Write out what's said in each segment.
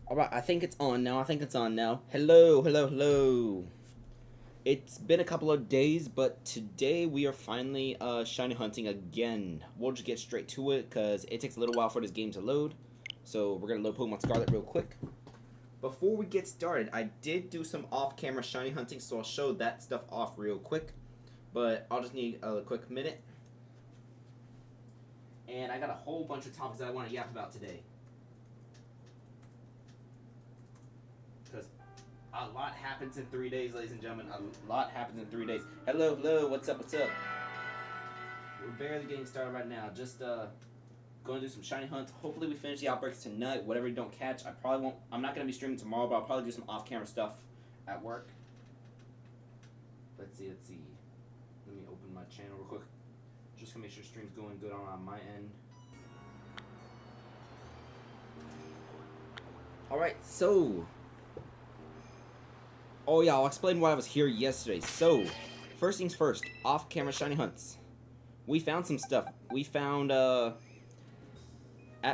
Alright, I think it's on now. Hello, hello, hello. It's been a couple of days, but today we are finally shiny hunting again. We'll just get straight to it because it takes a little while for this game to load. So we're going to load Pokemon Scarlet real quick. Before we get started, I did do some off-camera shiny hunting, so I'll show that stuff off real quick. But I'll just need a quick minute. And I got a whole bunch of topics that I want to yap about today. Because a lot happens in 3 days, ladies and gentlemen. A lot happens in 3 days. Hello, hello, what's up, what's up? We're barely getting started right now. Just going to do some shiny hunts. Hopefully we finish the Outbreaks tonight. Whatever we don't catch, I'm not going to be streaming tomorrow, but I'll probably do some off-camera stuff at work. Let's see. Let me open my channel real quick. Just to make sure stream's going good on my end. Alright, so... Oh yeah, I'll explain why I was here yesterday. So, first things first, off-camera shiny hunts. We found some stuff. We found, at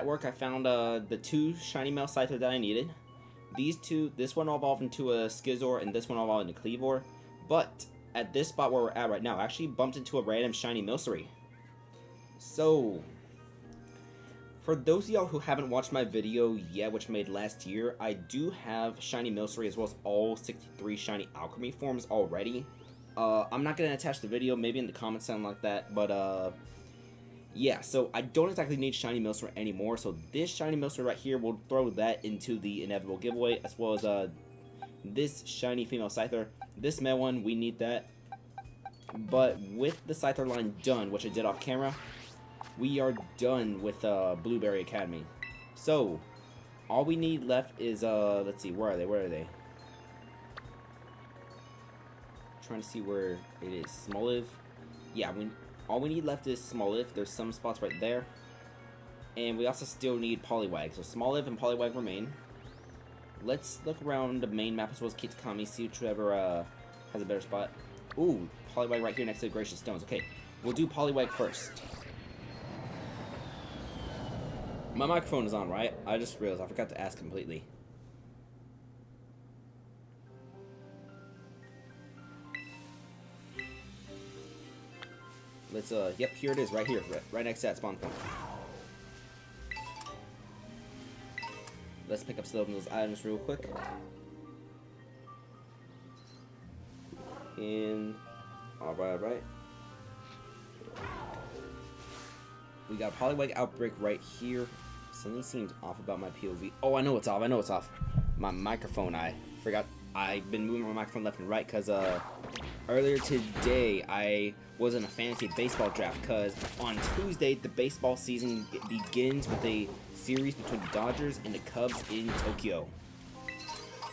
work I found, the 2 shiny male Scyther that I needed. These two, this one evolved into a Skizor, and this one evolved into Cleavor. But, at this spot where we're at right now, I actually bumped into a random shiny Milcery. So... For those of y'all who haven't watched my video yet, which I made last year, I do have Shiny Milcery as well as all 63 Shiny Alchemy forms already. I'm not going to attach the video, maybe in the comments, something like that, but yeah, so I don't exactly need Shiny Milcery anymore, so this Shiny Milcery right here, we'll throw that into the inevitable giveaway, as well as this Shiny Female Scyther. This male one, we need that, but with the Scyther line done, which I did off camera, we are done with Blueberry Academy. So, all we need left is, let's see, where are they? Trying to see where it is. Smoliv. Yeah, all we need left is Smoliv. There's some spots right there. And we also still need Poliwag. So, Smoliv and Poliwag remain. Let's look around the main map as well as Kitakami, see whichever has a better spot. Ooh, Poliwag right here next to the Gracious Stones. Okay, we'll do Poliwag first. My microphone is on, right? I just realized I forgot to ask completely. Let's, yep, here it is, right here, right next to that spawn point. Let's pick up some of those items real quick. And, alright. We got Poliwag Outbreak right here. Something seems off about my POV. Oh, I know it's off. My microphone, I forgot. I've been moving my microphone left and right because earlier today I was in a fantasy baseball draft because on Tuesday the baseball season begins with a series between the Dodgers and the Cubs in Tokyo.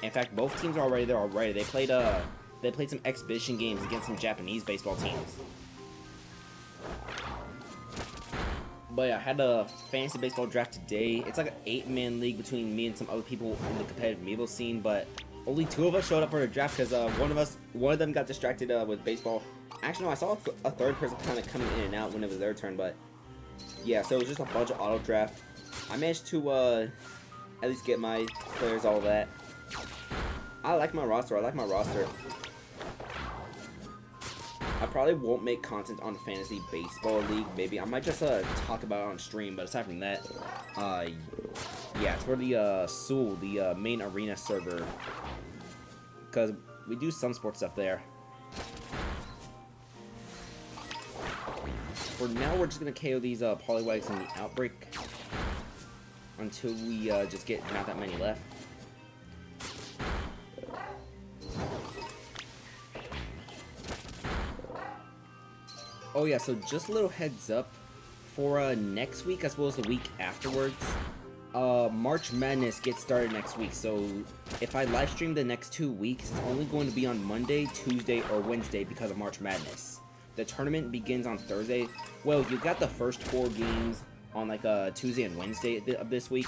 In fact, both teams are already there already. They played some exhibition games against some Japanese baseball teams. But yeah, I had a fantasy baseball draft today. It's like an 8-man league between me and some other people in the competitive amiibo scene, but only 2 of us showed up for the draft because one of them got distracted with baseball. Actually, no, I saw a third person kind of coming in and out when it was their turn, but yeah, so it was just a bunch of auto draft. I managed to at least get my players, all that. I like my roster. I probably won't make content on Fantasy Baseball League, maybe. I might just talk about it on stream, but aside from that, yeah, it's for the Seoul, the main arena server, because we do some sports stuff there. For now, we're just going to KO these Poliwags in the Outbreak until we just get not that many left. Oh yeah, so just a little heads up for next week as well as the week afterwards. March Madness gets started next week, so if I live stream the next 2 weeks, it's only going to be on Monday, Tuesday, or Wednesday because of March Madness. The tournament begins on Thursday. Well, you got the first 4 games on like Tuesday and Wednesday of this week,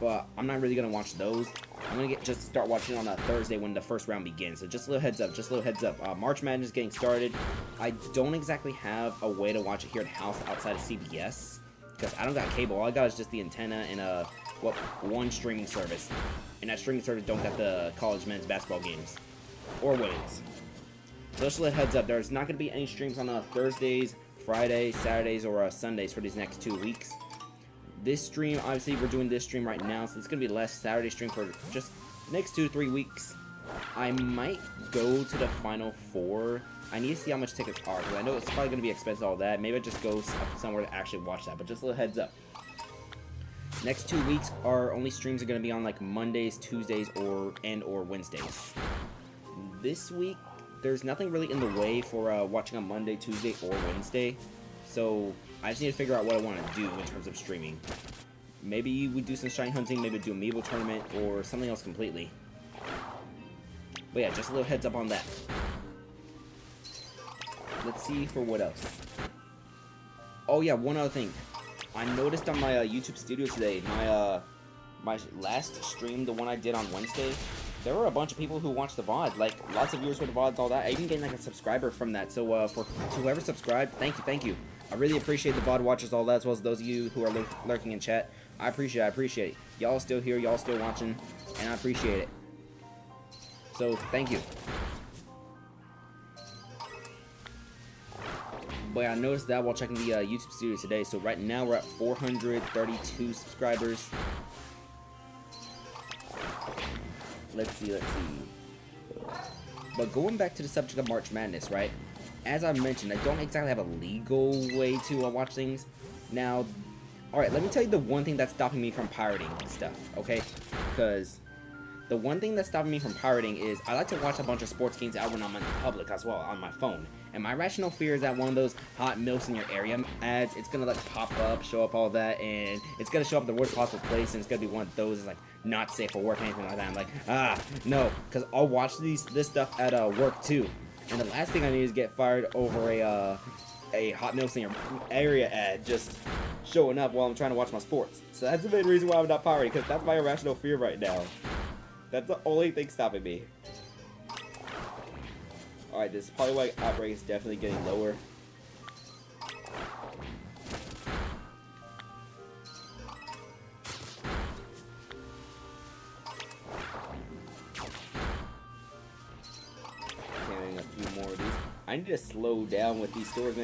but I'm not really gonna watch those. I'm gonna just start watching on a Thursday when the first round begins. So just a little heads up. March Madness is getting started. I don't exactly have a way to watch it here at house outside of CBS because I don't got cable. All I got is just the antenna and well, one streaming service, and that streaming service don't get the college men's basketball games or women's. So just a little heads up, there's not going to be any streams on Thursdays, Fridays, Saturdays, or Sundays for these next 2 weeks. This stream, obviously, we're doing this stream right now, so it's going to be less Saturday stream for just next 2 to 3 weeks. I might go to the Final Four. I need to see how much tickets are, because I know it's probably going to be expensive, all that. Maybe I just go somewhere to actually watch that, but just a little heads up. Next 2 weeks, our only streams are going to be on like Mondays, Tuesdays, or Wednesdays. This week, there's nothing really in the way for watching on Monday, Tuesday, or Wednesday. So I just need to figure out what I want to do in terms of streaming. Maybe we do some shiny hunting, maybe do a Amiibo tournament, or something else completely. But yeah, just a little heads up on that. Let's see for what else. Oh yeah, one other thing. I noticed on my YouTube studio today, my last stream, the one I did on Wednesday, there were a bunch of people who watched the VOD, like lots of viewers for the VODs, all that. I even gained like a subscriber from that. So for whoever subscribed, thank you. I really appreciate the VOD watchers, all that, as well as those of you who are lurking in chat. I appreciate it. Y'all still here, y'all still watching, and I appreciate it. So thank you. But I noticed that while checking the YouTube studio today. So right now we're at 432 subscribers. Let's see. But going back to the subject of March Madness, right? As I mentioned, I don't exactly have a legal way to watch things. Now, alright, let me tell you the one thing that's stopping me from pirating stuff, okay? Because the one thing that's stopping me from pirating is I like to watch a bunch of sports games out when I'm in public as well, on my phone. And my rational fear is that one of those hot milfs in your area ads, it's gonna like pop up, show up all that, and it's gonna show up the worst possible place, and it's gonna be one of those that's like not safe for work or anything like that. I'm like, no, because I'll watch this stuff at work too. And the last thing I need is get fired over a hot milfs in your area ad just showing up while I'm trying to watch my sports. So that's the main reason why I'm not pirating, because that's my irrational fear right now. That's the only thing stopping me. Alright, this Poliwag Outbreak is definitely getting lower. Carrying a few more of these. I need to slow down with these stores.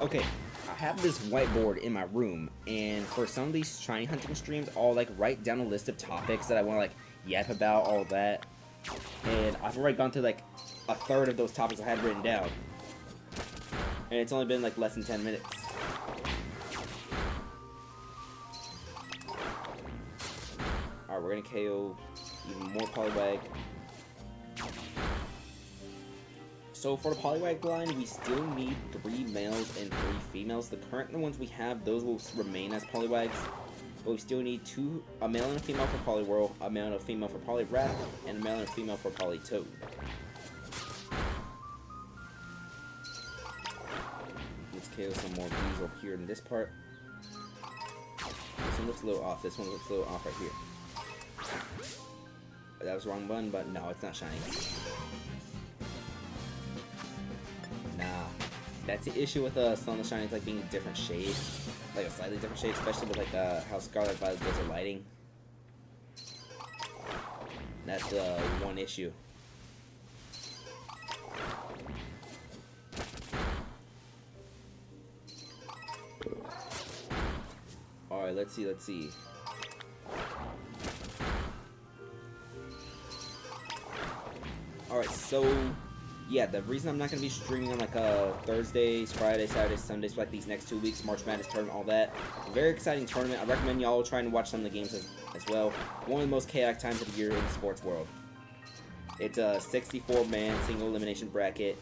Okay, I have this whiteboard in my room, and for some of these shiny hunting streams, I'll like write down a list of topics that I want to like yap about, all that. And I've already gone through like a third of those topics I had written down, and it's only been like less than 10 minutes. Alright, we're gonna KO even more Poliwag. So for the Poliwag line, we still need 3 males and 3 females. The current ones we have, those will remain as Poliwags. But we still need a male and a female for Poliwhirl, a male and a female for Poliwrath, and a male and a female for Politoad. Let's KO some more bees over here in this part. This one looks a little off. This one looks a little off right here. That was the wrong button, but no, it's not shiny. Nah. That's the issue with some of the shinies like being a different shade. Like a slightly different shade, especially with like how Scarlet does her lighting. That's the one issue. Alright, let's see. Alright, so yeah, the reason I'm not going to be streaming on like Thursdays, Fridays, Saturdays, Sundays for like these next 2 weeks, March Madness tournament, all that. Very exciting tournament. I recommend y'all try and watch some of the games as well. One of the most chaotic times of the year in the sports world. It's a 64-man single elimination bracket.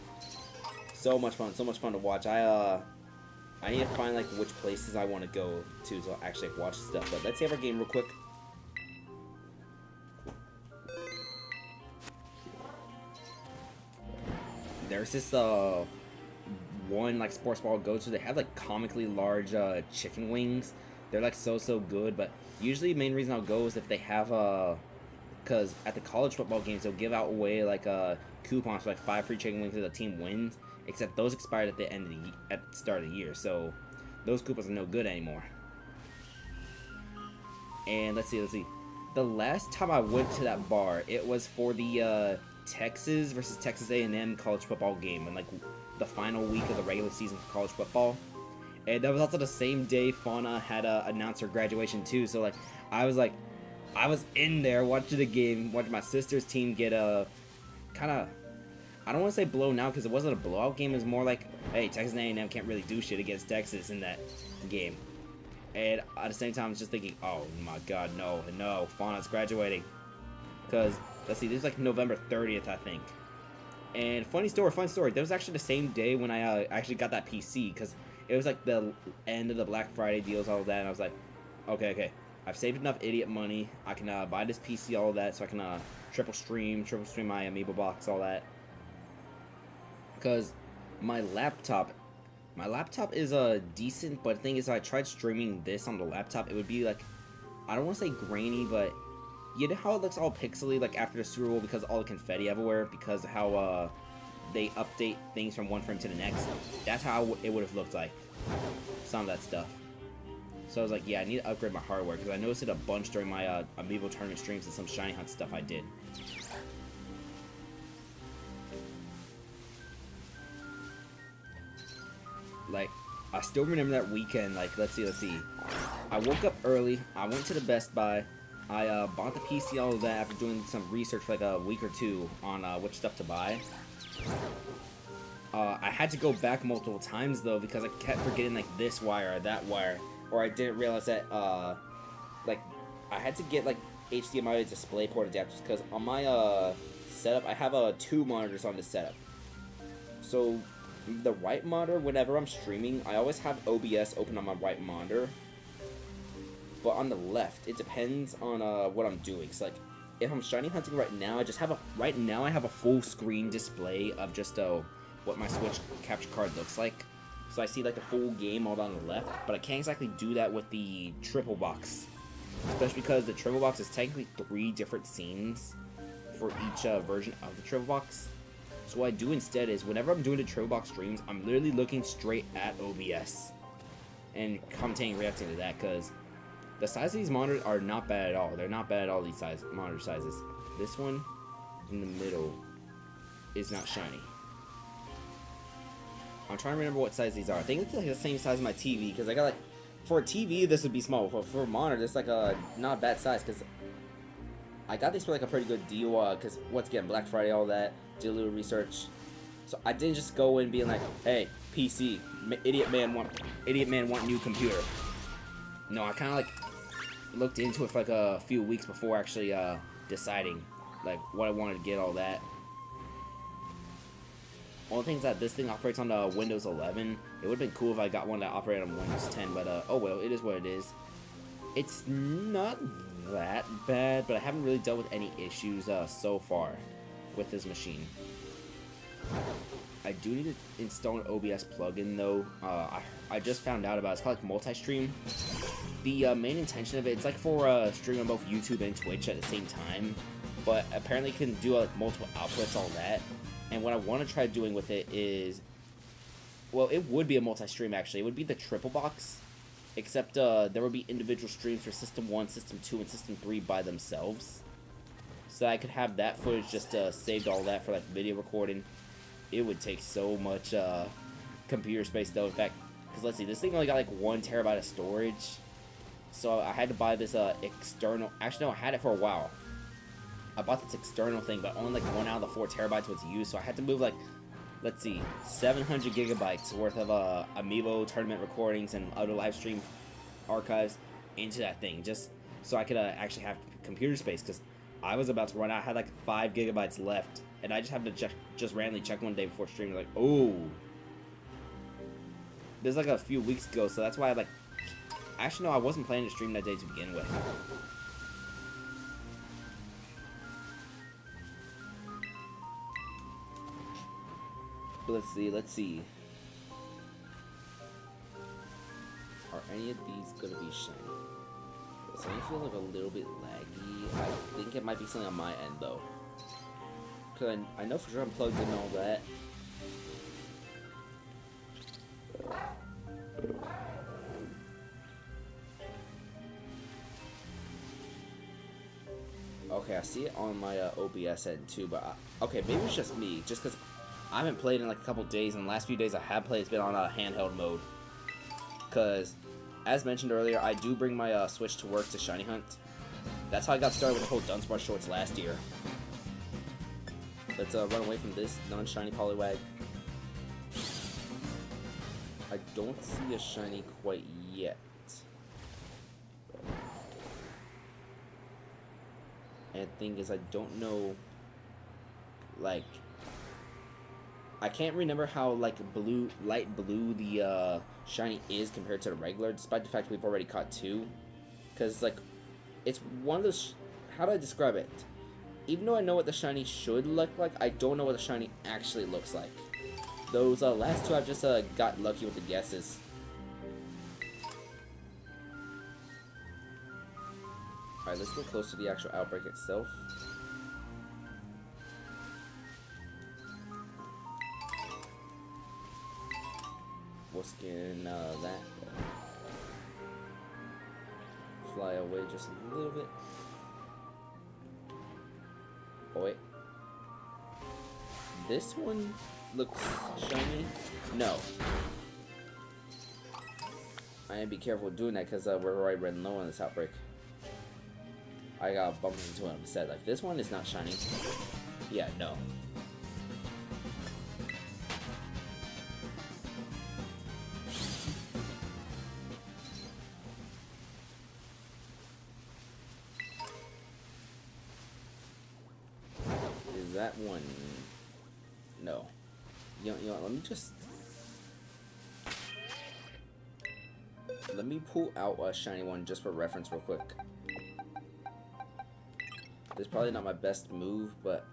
So much fun to watch. I need to find like which places I want to go to actually watch stuff. But let's save our game real quick. There's this one like sports ball go to. They have like comically large chicken wings. They're like so good, but usually the main reason I'll go is if they have because at the college football games they'll give out away like coupons for like 5 free chicken wings if the team wins. Except those expired at the start of the year, so those coupons are no good anymore. And let's see. The last time I went to that bar, it was for the Texas versus Texas A&M college football game, and like the final week of the regular season for college football. And that was also the same day Fauna had announced her graduation too. So like, I was in there watching the game, watching my sister's team get kind of, I don't want to say blown out because it wasn't a blowout game. It was more like, hey, Texas A&M can't really do shit against Texas in that game. And at the same time, I was just thinking, oh my god, no, Fauna's graduating. Because, let's see, this is like November 30th, I think. And funny story, that was actually the same day when I actually got that PC, because it was like the end of the Black Friday deals, all of that, and I was like, okay, I've saved enough idiot money, I can buy this PC, all of that, so I can triple stream my Amiibo box, all that. Because my laptop is decent, but the thing is, if I tried streaming this on the laptop, it would be like, I don't want to say grainy, but you know how it looks all pixely like after the Super Bowl because of all the confetti everywhere, because of how they update things from one frame to the next. That's how it would have looked like, some of that stuff. So I was like, yeah, I need to upgrade my hardware, because I noticed it a bunch during my Amiibo tournament streams and some Shiny Hunt stuff I did. Like, I still remember that weekend. Like, let's see. I woke up early. I went to the Best Buy. I bought the PC, all of that, after doing some research for like a week or two on which stuff to buy. I had to go back multiple times though, because I kept forgetting like this wire or that wire, or I didn't realize that like I had to get like HDMI DisplayPort adapters, because on my setup I have 2 monitors on this setup. So the right monitor, whenever I'm streaming, I always have OBS open on my right monitor. But on the left, it depends on what I'm doing. So like, if I'm shiny hunting right now, I have a full screen display of just what my Switch capture card looks like. So I see like the full game all on the left, but I can't exactly do that with the triple box, especially because the triple box is technically 3 different scenes for each version of the triple box. So what I do instead is, whenever I'm doing the triple box streams, I'm literally looking straight at OBS and commentating, reacting to that, because the size of these monitors are not bad at all. They're not bad at all, these monitor sizes. This one in the middle is not shiny. I'm trying to remember what size these are. I think it's like the same size as my TV, because I got like, for a TV this would be small, but for a monitor it's like a not a bad size, because I got these for like a pretty good deal, because once again, Black Friday, all that, did a little research. So I didn't just go in being like, hey, PC, idiot man want new computer. No, I kind of like looked into it for like a few weeks before actually deciding like what I wanted to get, all that. Only thing is that this thing operates on Windows 11. It would have been cool if I got one that operated on Windows 10, but oh well, it is what it is. It's not that bad, but I haven't really dealt with any issues so far with this machine. I do need to install an OBS plugin though. I just found out about it. It's called like multi-stream. The main intention of it, it's like for streaming on both YouTube and Twitch at the same time, but apparently you can do like multiple outputs, all that. And what I want to try doing with it is, well, it would be a multi-stream actually. It would be the triple box, except there would be individual streams for System 1, System 2, and System 3 by themselves. So I could have that footage just saved, all that, for like video recording. It would take so much computer space though. In fact, because let's see, this thing only got like 1 terabyte of storage. So I had to buy this external, actually no, I had it for a while. I bought this external thing, but only like 1 out of the 4 terabytes was used. So I had to move like, let's see, 700 gigabytes worth of Amiibo tournament recordings and other live stream archives into that thing, just so I could actually have computer space, because I was about to run out. I had like 5 gigabytes left, and I just happened to just randomly check one day before streaming, like, oh, this is like a few weeks ago, so that's why I like, actually no, I wasn't planning to stream that day to begin with. But let's see. Are any of these gonna be shiny? So I feel like a little bit laggy. I think it might be something on my end though. Cause I know for sure I'm plugged in and all that. Okay, I see it on my OBS end too, but okay, maybe it's just me, just because I haven't played in like a couple days, and the last few days I have played, it's been on handheld mode. Because, as mentioned earlier, I do bring my Switch to work to shiny hunt. That's how I got started with the whole Dunsparce shorts last year. Let's run away from this non-shiny Poliwag. I don't see a shiny quite yet. And the thing is, I don't know, like, I can't remember how, like, blue, light blue the shiny is compared to the regular, despite the fact we've already caught 2. Because, like, it's one of those, how do I describe it? Even though I know what the shiny should look like, I don't know what the shiny actually looks like. Those last 2, I've just got lucky with the guesses. Alright, let's get close to the actual outbreak itself. We'll skin that. Fly away just a little bit. Oh wait. This one looks shiny. No. I need to be careful doing that because we're already running low on this outbreak. I got bumped into him and said, like, this one is not shiny. Yeah, no. Is that one? No. You know, let me just... Let me pull out a shiny one just for reference real quick. This is probably not my best move, but...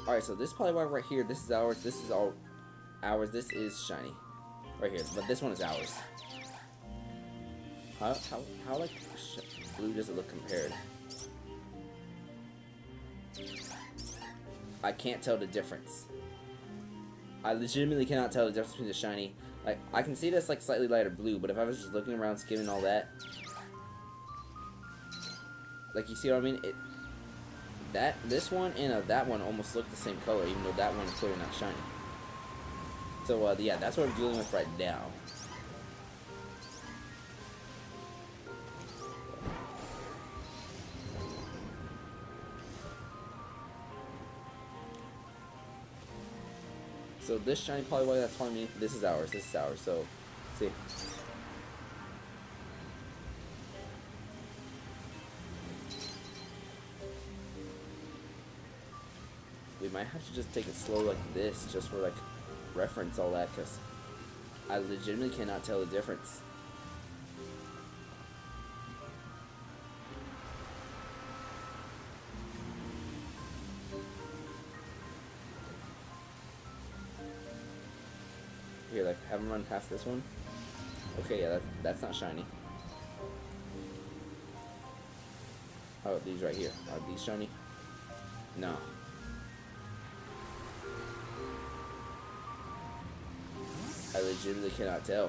Alright, so this Poliwag right here, this is ours, this is all ours, this is shiny. Right here, but this one is ours. How like, blue does it look compared? I can't tell the difference. I legitimately cannot tell the difference between the shiny. Like, I can see that's like slightly lighter blue, but if I was just looking around, skimming all that... Like, you see what I mean? This one and that one almost look the same color, even though that one is clearly not shiny. So, yeah, that's what I'm dealing with right now. So this shiny Poliwag that's following me, this is ours, so, see. We might have to just take it slow like this, just for, like, reference all that, because I legitimately cannot tell the difference. Here, like, have him run past this one. Okay, yeah, that's not shiny. How about these right here? Are these shiny? No. I legitimately cannot tell.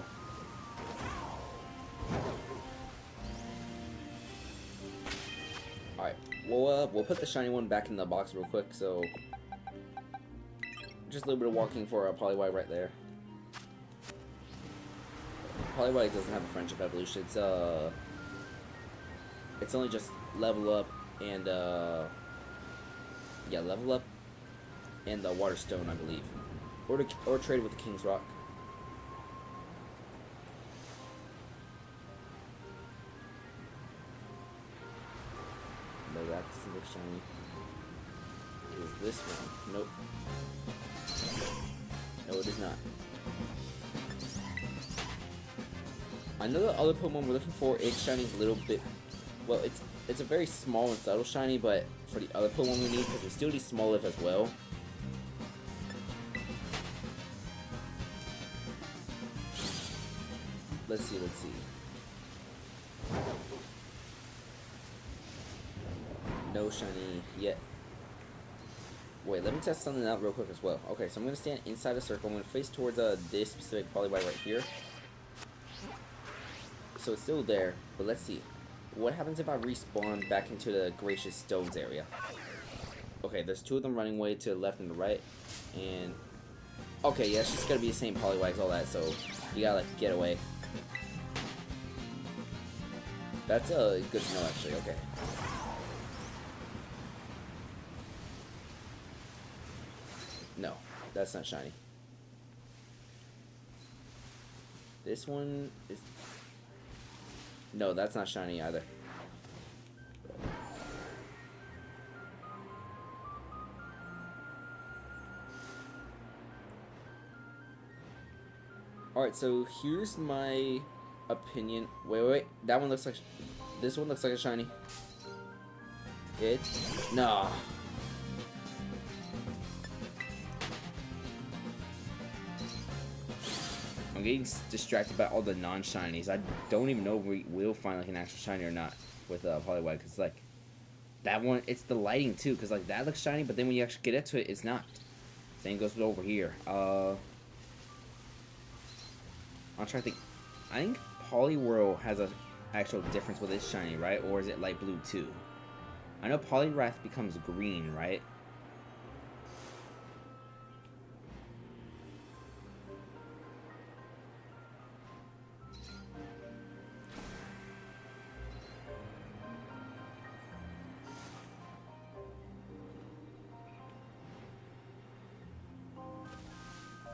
Alright, we'll put the shiny one back in the box real quick, so... Just a little bit of walking for a Poliwag right there. Poliwag doesn't have a friendship evolution, it's only just level up and, yeah, level up and the Water Stone, I believe. Or trade with the King's Rock. No, that doesn't look shiny. Is this one? Nope. No, it is not. I know the other Pokemon we're looking for, its shiny is a little bit... Well, it's a very small and subtle shiny, but for the other Pokemon we need, because we still need Smoliv as well. Let's see. No shiny yet. Wait, let me test something out real quick as well. Okay, so I'm going to stand inside a circle. I'm going to face towards this specific Poliwag right here. So it's still there, but let's see. What happens if I respawn back into the Gracious Stones area? Okay, there's two of them running away to the left and the right. And... okay, yeah, it's just gonna be the same Poliwags, all that, so you gotta, like, get away. That's good to know, actually, okay. No, that's not shiny. This one is... no, that's not shiny either. Alright, so here's my opinion. Wait. That one looks like... this one looks like a shiny. Nah. I'm getting distracted by all the non-shinies. I don't even know if we will find like an actual shiny or not with Poliwag, because like that one, it's the lighting too, because like that looks shiny, but then when you actually get into it, it's not. Same goes with over here. I'm trying to think. I think Poliwhirl has a actual difference with its shiny, right? Or is it light blue too? I know Poliwrath becomes green, right?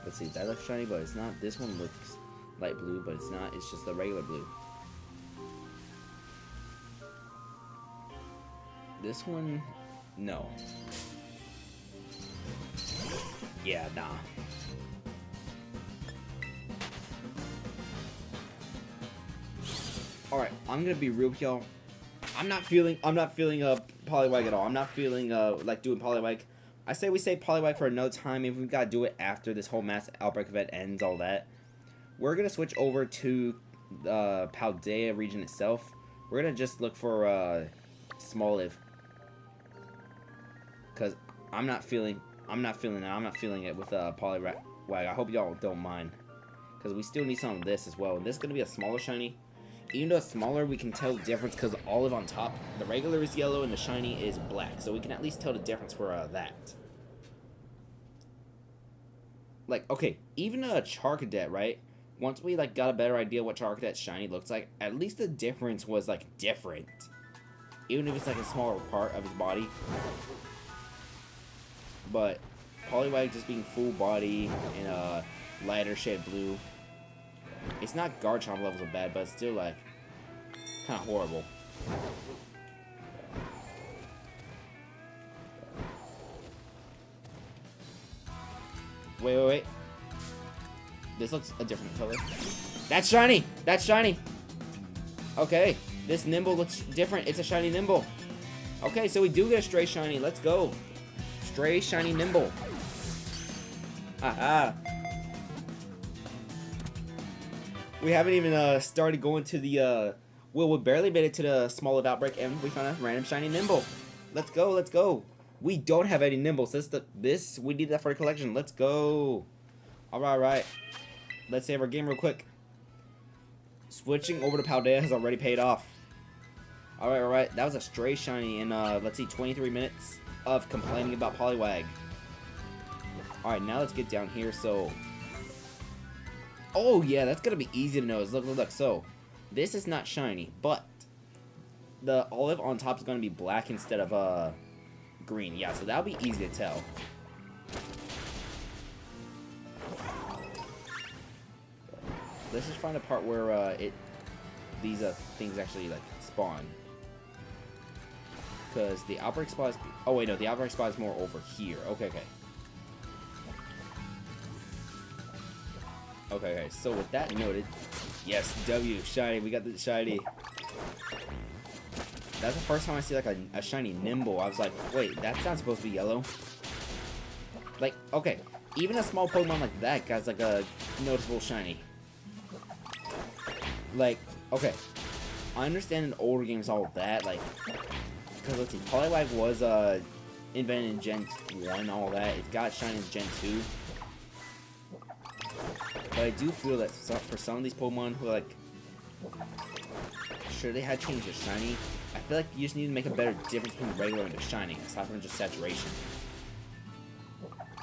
Let's see, that looks shiny, but it's not. This one looks light blue, but it's not. It's just the regular blue. This one, no. Yeah, nah. Alright, I'm gonna be real with y'all. I'm not feeling Poliwag at all. I'm not feeling like doing Poliwag. I say we save Poliwag for another time. If we gotta do it after this whole mass outbreak event ends, all that. We're gonna switch over to the Paldea region itself. We're gonna just look for Smoliv. Cause I'm not feeling it with Poliwag. I hope y'all don't mind. Cause we still need some of this as well. And this is gonna be a smaller shiny. Even though it's smaller, we can tell the difference because olive on top. The regular is yellow and the shiny is black. So we can at least tell the difference for that. Like, okay, even a Charcadet, right? Once we, like, got a better idea what Charcadet's shiny looks like, at least the difference was, like, different. Even if it's, like, a smaller part of his body. But Poliwag just being full body in a lighter shade blue. It's not Garchomp levels of bad, but it's still, like, kind of horrible. Wait. This looks a different color. That's shiny! That's shiny! Okay, this Nimble looks different. It's a shiny Nimble. Okay, so we do get a stray shiny. Let's go. Stray shiny Nimble. Aha. We haven't even started going to the well, we barely made it to the Smoliv outbreak, and we found a random shiny Nimble. Let's go, let's go. We don't have any Nimbles. This we need that for the collection. Let's go. Alright. Let's save our game real quick. Switching over to Paldea has already paid off. Alright. That was a stray shiny in let's see, 23 minutes of complaining about Poliwag. Alright, now let's get down here. So oh yeah, that's gonna be easy to notice. Look. So, this is not shiny, but the olive on top is gonna be black instead of green. Yeah, so that'll be easy to tell. Let's just find a part where these things actually like spawn. Because the outbreak spot is... oh wait, no, the outbreak spot is more over here. Okay. Okay, so with that noted, yes, W, shiny, we got the shiny. That's the first time I see like a shiny Nimble. I was like, wait, that's not supposed to be yellow. Like, okay, even a small Pokemon like that guy's like a noticeable shiny. Like, okay, I understand in older games all of that, like, because let's see, Poliwag was invented in Gen 1, all that. It got shiny in Gen 2. But I do feel that for some of these Pokemon who are like sure they had changed the shiny. I feel like you just need to make a better difference between the regular and the shiny, aside from just saturation.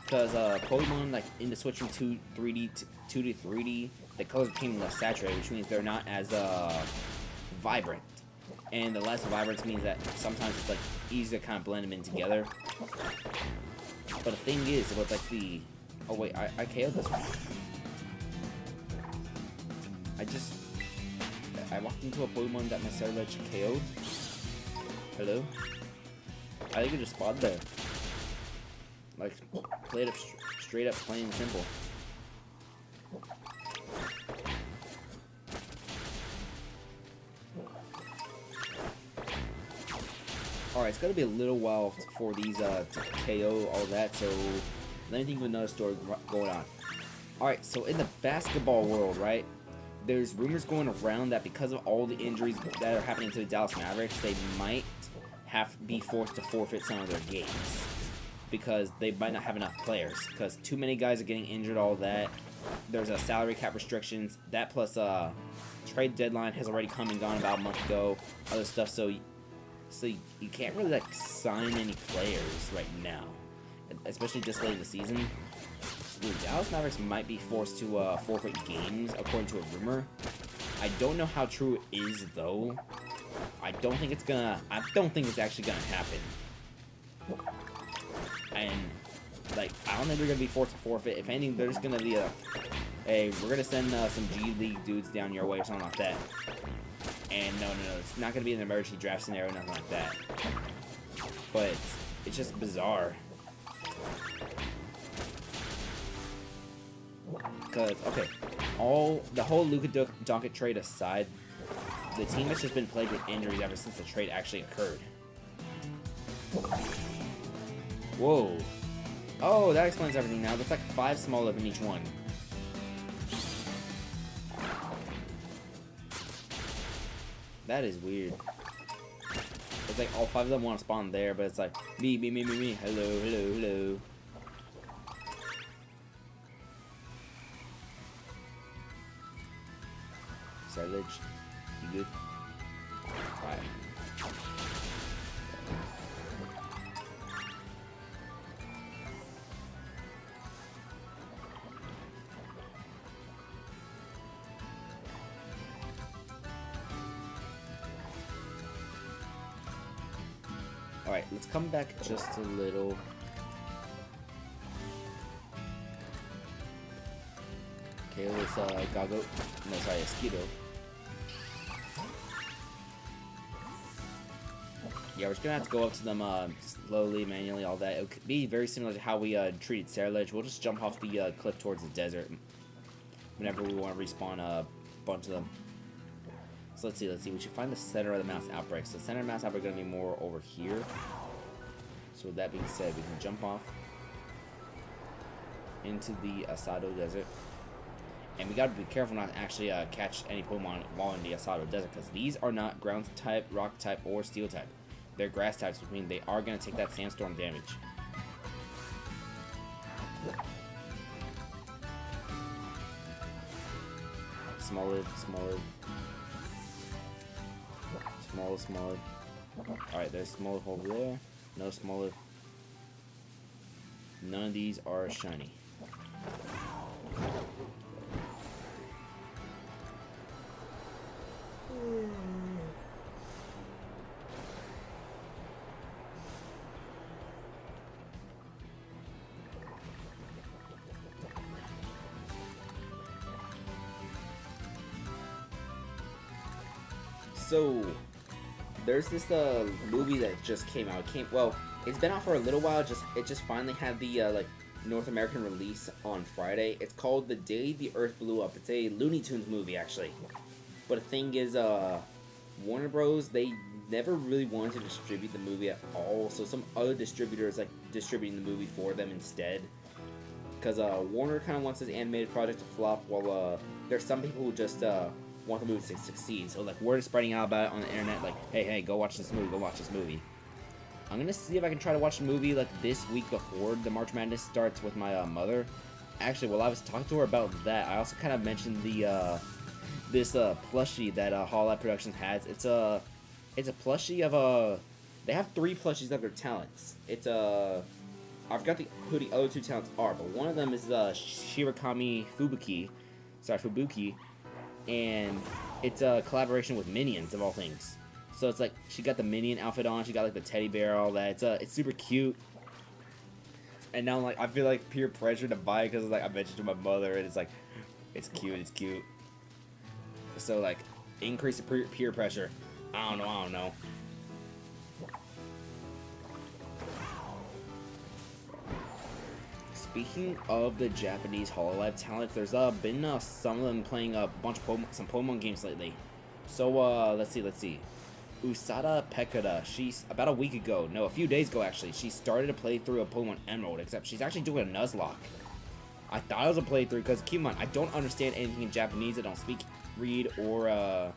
Because Pokemon, like in the switch from 2 to 3D, the colors became less saturated, which means they're not as vibrant. And the less vibrance means that sometimes it's like easy to kind of blend them in together. But the thing is, with like the... Oh wait, I KO'd this one. I walked into a Pokemon that my Scarlet KO'd. Hello? I think it just spawned there. Like, played it straight up plain and simple. Alright, it's gonna be a little while for these to KO all that, so let me think of another story going on. Alright, so in the basketball world, right, there's rumors going around that because of all the injuries that are happening to the Dallas Mavericks, they might be forced to forfeit some of their games. Because they might not have enough players. Because too many guys are getting injured, all that. There's a salary cap restrictions. That plus trade deadline has already come and gone about a month ago. Other stuff, so you can't really like sign any players right now, especially this late in the season. So the Dallas Mavericks might be forced to forfeit games, according to a rumor. I don't know how true it is though. I don't think it's actually gonna happen. And like, I don't think they're gonna be forced to forfeit. If anything, they're just gonna be hey, we're gonna send some G League dudes down your way or something like that. And no, it's not gonna be an emergency draft scenario, nothing like that. But it's just bizarre. Cause okay, the whole Luka Doncic trade aside, the team has just been plagued with injuries ever since the trade actually occurred. Whoa. Oh, that explains everything now. There's like 5 Smoliv in each one. That is weird. It's like all 5 of them want to spawn there, but it's like me. Hello. Scarlet, you good? Alright. Alright, let's come back just a little. Okay, let's Gago. No, sorry, Esquido. Yeah, we're just gonna have to go up to them slowly, manually, all that. It could be very similar to how we treated Scarlet. We'll just jump off the cliff towards the desert whenever we want to respawn a bunch of them. So let's see. We should find the center of the mass outbreak. So the center of the mass outbreak is gonna be more over here. So with that being said, we can jump off into the Asado Desert. And we gotta be careful not to actually catch any Pokemon while in the Asado Desert, because these are not ground type, rock type, or steel type. They're grass types, which means they are gonna take that sandstorm damage. Smoliv. Alright, there's Smoliv over there. No Smoliv. None of these are shiny. So, there's this movie that just came out. Well, it's been out for a little while. It just finally had the like North American release on Friday. It's called The Day the Earth Blew Up. It's a Looney Tunes movie actually. But the thing is, Warner Bros. They never really wanted to distribute the movie at all. So some other distributors like distributing the movie for them instead. Because Warner kind of wants this animated project to flop, while there's some people who just want the movie to succeed. So like word is spreading out about it on the internet, like, hey, go watch this movie. I'm gonna see if I can try to watch the movie like this week before the March Madness starts with my mother. Actually, while I was talking to her about that, I also kind of mentioned the this plushie that Hololive Productions has. It's a plushie of they have 3 plushies of their talents. It's I forgot who the other 2 talents are, but one of them is Shirakami Fubuki, and it's a collaboration with Minions of all things. So it's like she got the Minion outfit on, she got like the teddy bear, all that. It's super cute. And now like I feel like peer pressure to buy it because like I mentioned to my mother, and it's like it's cute. So like increase the peer pressure. I don't know. Speaking of the Japanese Hololive talent, there's been some of them playing a bunch of some Pokemon games lately. So let's see. Usada Pekada, she's about a few days ago actually, she started to play through a Pokemon Emerald, except she's actually doing a Nuzlocke. I thought it was a playthrough because keep in mind, I don't understand anything in Japanese. I don't speak, read, or I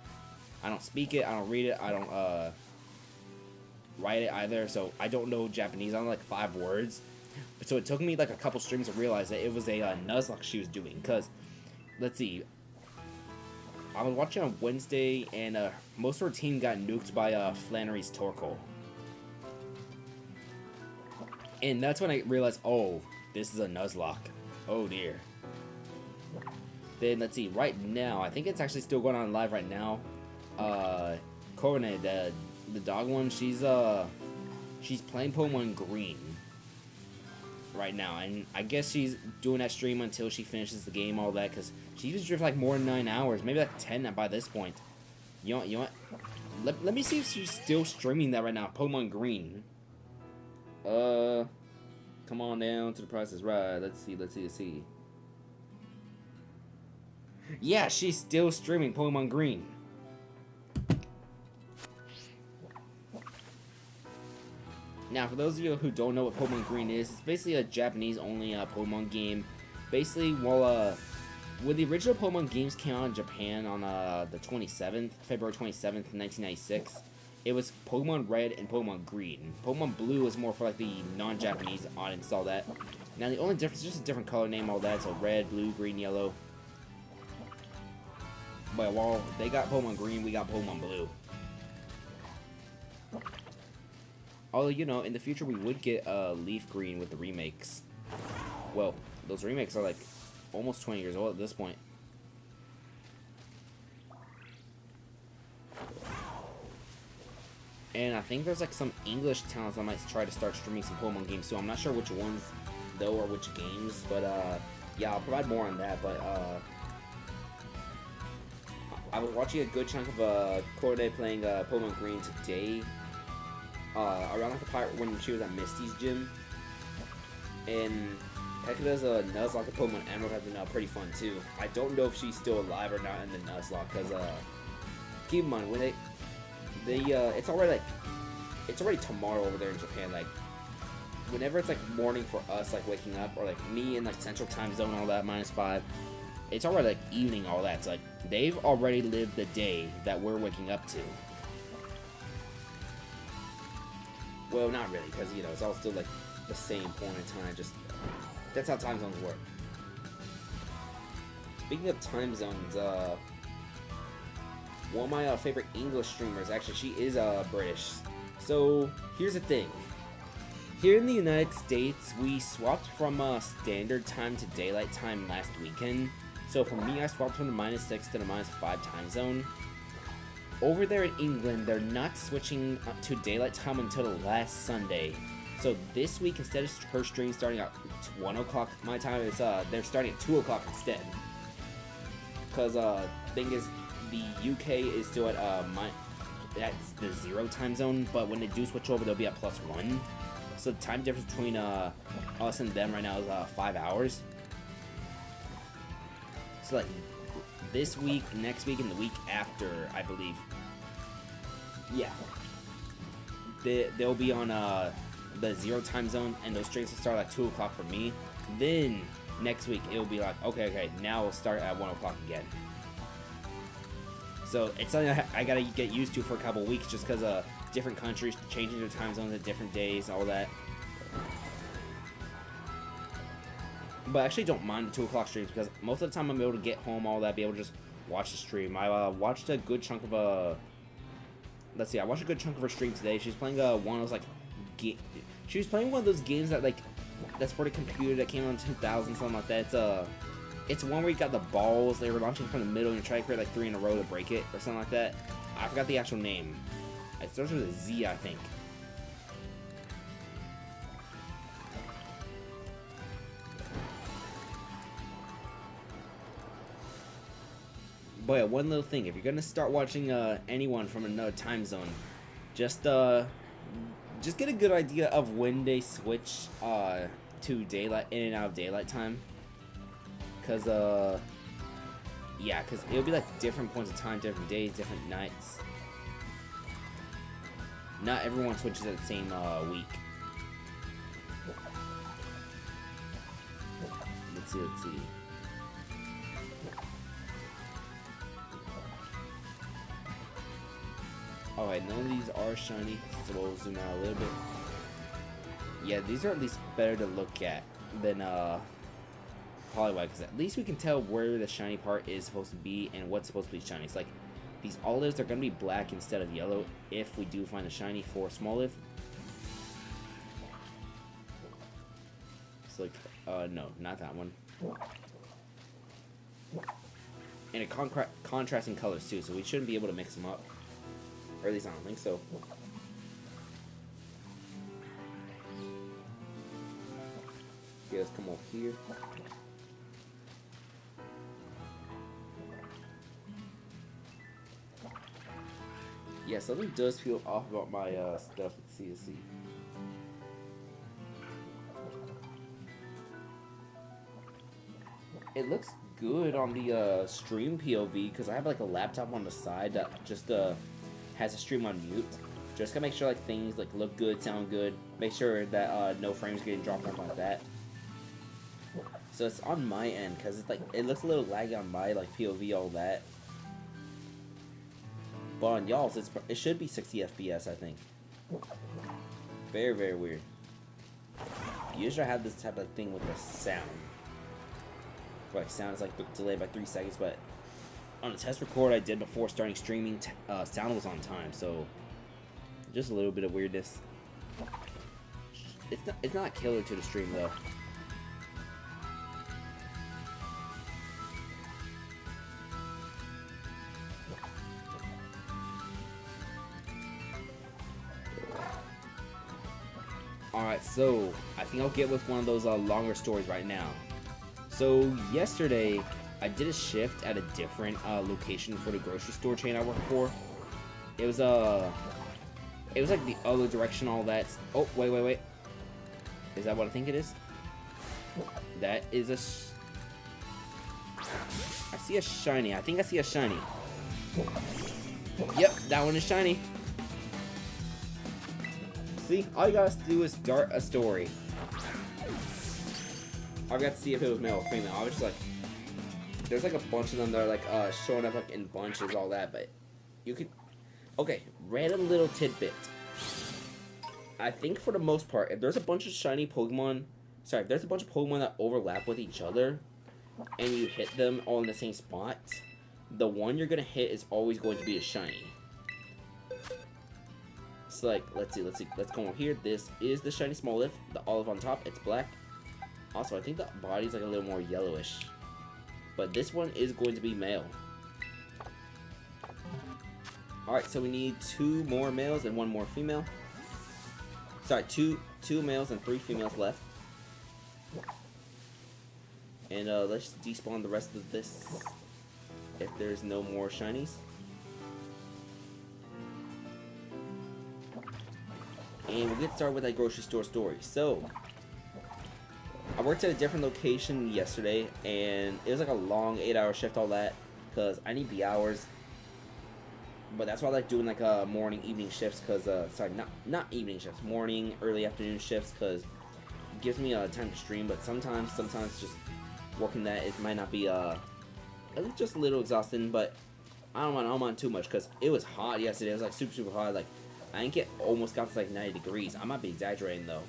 don't speak it, I don't read it, I don't write it either, so I don't know Japanese. I know like 5 words. So it took me like a couple streams to realize that it was a Nuzlocke she was doing, because, let's see, I was watching on Wednesday, and most of her team got nuked by Flannery's Torkoal. And that's when I realized, oh, this is a Nuzlocke. Oh dear. Then, let's see, right now, I think it's actually still going on live right now. Korone, the dog one, she's playing Pokemon Green right now, and I guess she's doing that stream until she finishes the game, all that, because she's been streaming for like more than 9 hours, maybe like 10 by this point. You know what? Let me see if she's still streaming that right now. Pokemon Green. Come on down to the Price is Right. Let's see. Yeah, she's still streaming Pokemon Green. Now, for those of you who don't know what Pokemon Green is, it's basically a Japanese-only Pokemon game. Basically, when the original Pokemon games came out in Japan on the February 27th, 1996, it was Pokemon Red and Pokemon Green. Pokemon Blue was more for like the non-Japanese audience, all that. Now, the only difference is just a different color name, all that. So red, blue, green, yellow. But while they got Pokemon Green, we got Pokemon Blue. Although, you know, in the future we would get Leaf Green with the remakes. Well, those remakes are like almost 20 years old at this point. And I think there's like some English talents I might try to start streaming some Pokemon games too. I'm not sure which ones though or which games, but yeah, I'll provide more on that. But I was watching a good chunk of Corday playing Pokemon Green today. Around like the part when she was at Misty's gym, and Pekada's Nuzlocke of Pokemon Emerald has been pretty fun too. I don't know if she's still alive or not in the Nuzlocke, because keep in mind when they it's already tomorrow over there in Japan. Like whenever it's like morning for us, like waking up, or like me in like Central Time Zone, all that -5, it's already like evening, all that. It's like they've already lived the day that we're waking up to. Well, not really, because, you know, it's all still, like, the same point in time, just, that's how time zones work. Speaking of time zones, one of my favorite English streamers, actually, she is, British. So, here's the thing. Here in the United States, we swapped from, standard time to daylight time last weekend. So, for me, I swapped from the -6 to the -5 time zone. Over there in England, they're not switching to daylight time until the last Sunday. So this week, instead of her stream starting at 1 o'clock my time, it's they're starting at 2 o'clock instead. Because thing is, the UK is still at that's the 0 time zone, but when they do switch over, they'll be at +1. So the time difference between us and them right now is 5 hours. So like this week, next week, and the week after, I believe. Yeah. They'll be on the 0 time zone, and those streams will start at 2 o'clock for me. Then, next week, it'll be like, okay, now we'll start at 1 o'clock again. So, it's something I gotta get used to for a couple weeks, just because different countries changing their time zones at different days, all that. But I actually don't mind the 2 o'clock streams, because most of the time I'm able to get home, all that, be able to just watch the stream. I watched a good chunk of let's see, I watched a good chunk of her stream today. She's playing one of those like she was playing one of those games that like that's for the computer that came out in 2000, something like that. It's one where you got the balls. They were launching from the middle and you try to create like 3 in a row to break it or something like that. I forgot the actual name. It starts with a Z, I think. But yeah, one little thing, if you're gonna start watching anyone from another time zone, just get a good idea of when they switch to daylight, in and out of daylight time. Cause yeah, cause it'll be like different points of time, different days, different nights. Not everyone switches at the same week. Let's see. Alright, none of these are shiny, so we'll zoom out a little bit. Yeah, these are at least better to look at than Poliwag, because at least we can tell where the shiny part is supposed to be and what's supposed to be shiny. It's like these olives are going to be black instead of yellow if we do find a shiny for Smoliv. It's like, no, not that one. And a contrasting colors too, so we shouldn't be able to mix them up. Or at least I don't think so. Okay, let's come over here. Yeah, something does feel off about my stuff at CSC. It looks good on the stream POV because I have like a laptop on the side that just has a stream on mute. Just gotta make sure like things like look good, sound good. Make sure that no frames getting dropped off like that. So it's on my end because it's like it looks a little laggy on my like POV, all that. But on y'all's, it should be 60 FPS, I think. Very, very weird. Usually I have this type of thing with the sound. Like sound is like delayed by 3 seconds, but on the test record I did before starting streaming, sound was on time, so just a little bit of weirdness. It's not killer to the stream though. Alright, so I think I'll get with one of those longer stories right now. So yesterday I did a shift at a different location for the grocery store chain I work for. It was like the other direction, all that. Oh, wait. Is that what I think it is? That is I see a shiny. I think I see a shiny. Yep, that one is shiny. See, all you gotta do is start a story. I got to see if it was male or female. I was just like, there's like a bunch of them that are like showing up like in bunches, all that, but you could. Okay, random little tidbit. I think for the most part, if there's a bunch of shiny Pokemon, if there's a bunch of Pokemon that overlap with each other, and you hit them all in the same spot, the one you're gonna hit is always going to be a shiny. So like, let's see, let's come over here. This is the shiny Smoliv, the olive on top, it's black. Also, I think the body's like a little more yellowish. But this one is going to be male. Alright, so we need 2 more males and 1 more female. Sorry, two males and 3 females left. And let's despawn the rest of this if there's no more shinies. And we'll get started with that grocery store story. So, I worked at a different location yesterday, and it was like a long 8-hour shift, all that, because I need the hours. But that's why I like doing like morning, evening shifts, because, sorry, not evening shifts, morning, early afternoon shifts, because it gives me time to stream, but sometimes just working that, it might not be, it's just a little exhausting, but I don't mind too much, because it was hot yesterday. It was like super, super hot. Like, I didn't almost got to like 90 degrees. I might be exaggerating though.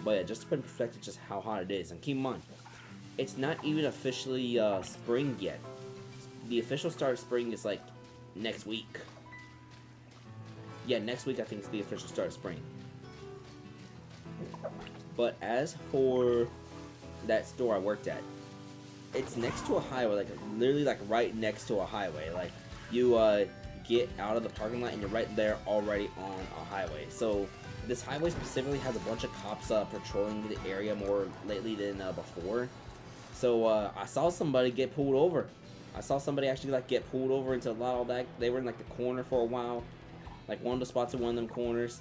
But yeah, just to put in perspective just how hot it is. And keep in mind, it's not even officially spring yet. the official start of spring is like next week. Yeah, next week I think is the official start of spring. But as for that store I worked at, it's next to a highway, like literally like right next to a highway. Like you get out of the parking lot and you're right there already on a highway. So this highway specifically has a bunch of cops patrolling the area more lately than before. So I saw somebody get pulled over. I saw somebody actually like get pulled over into a lot of that. They were in like the corner for a while, like one of the spots in one of them corners.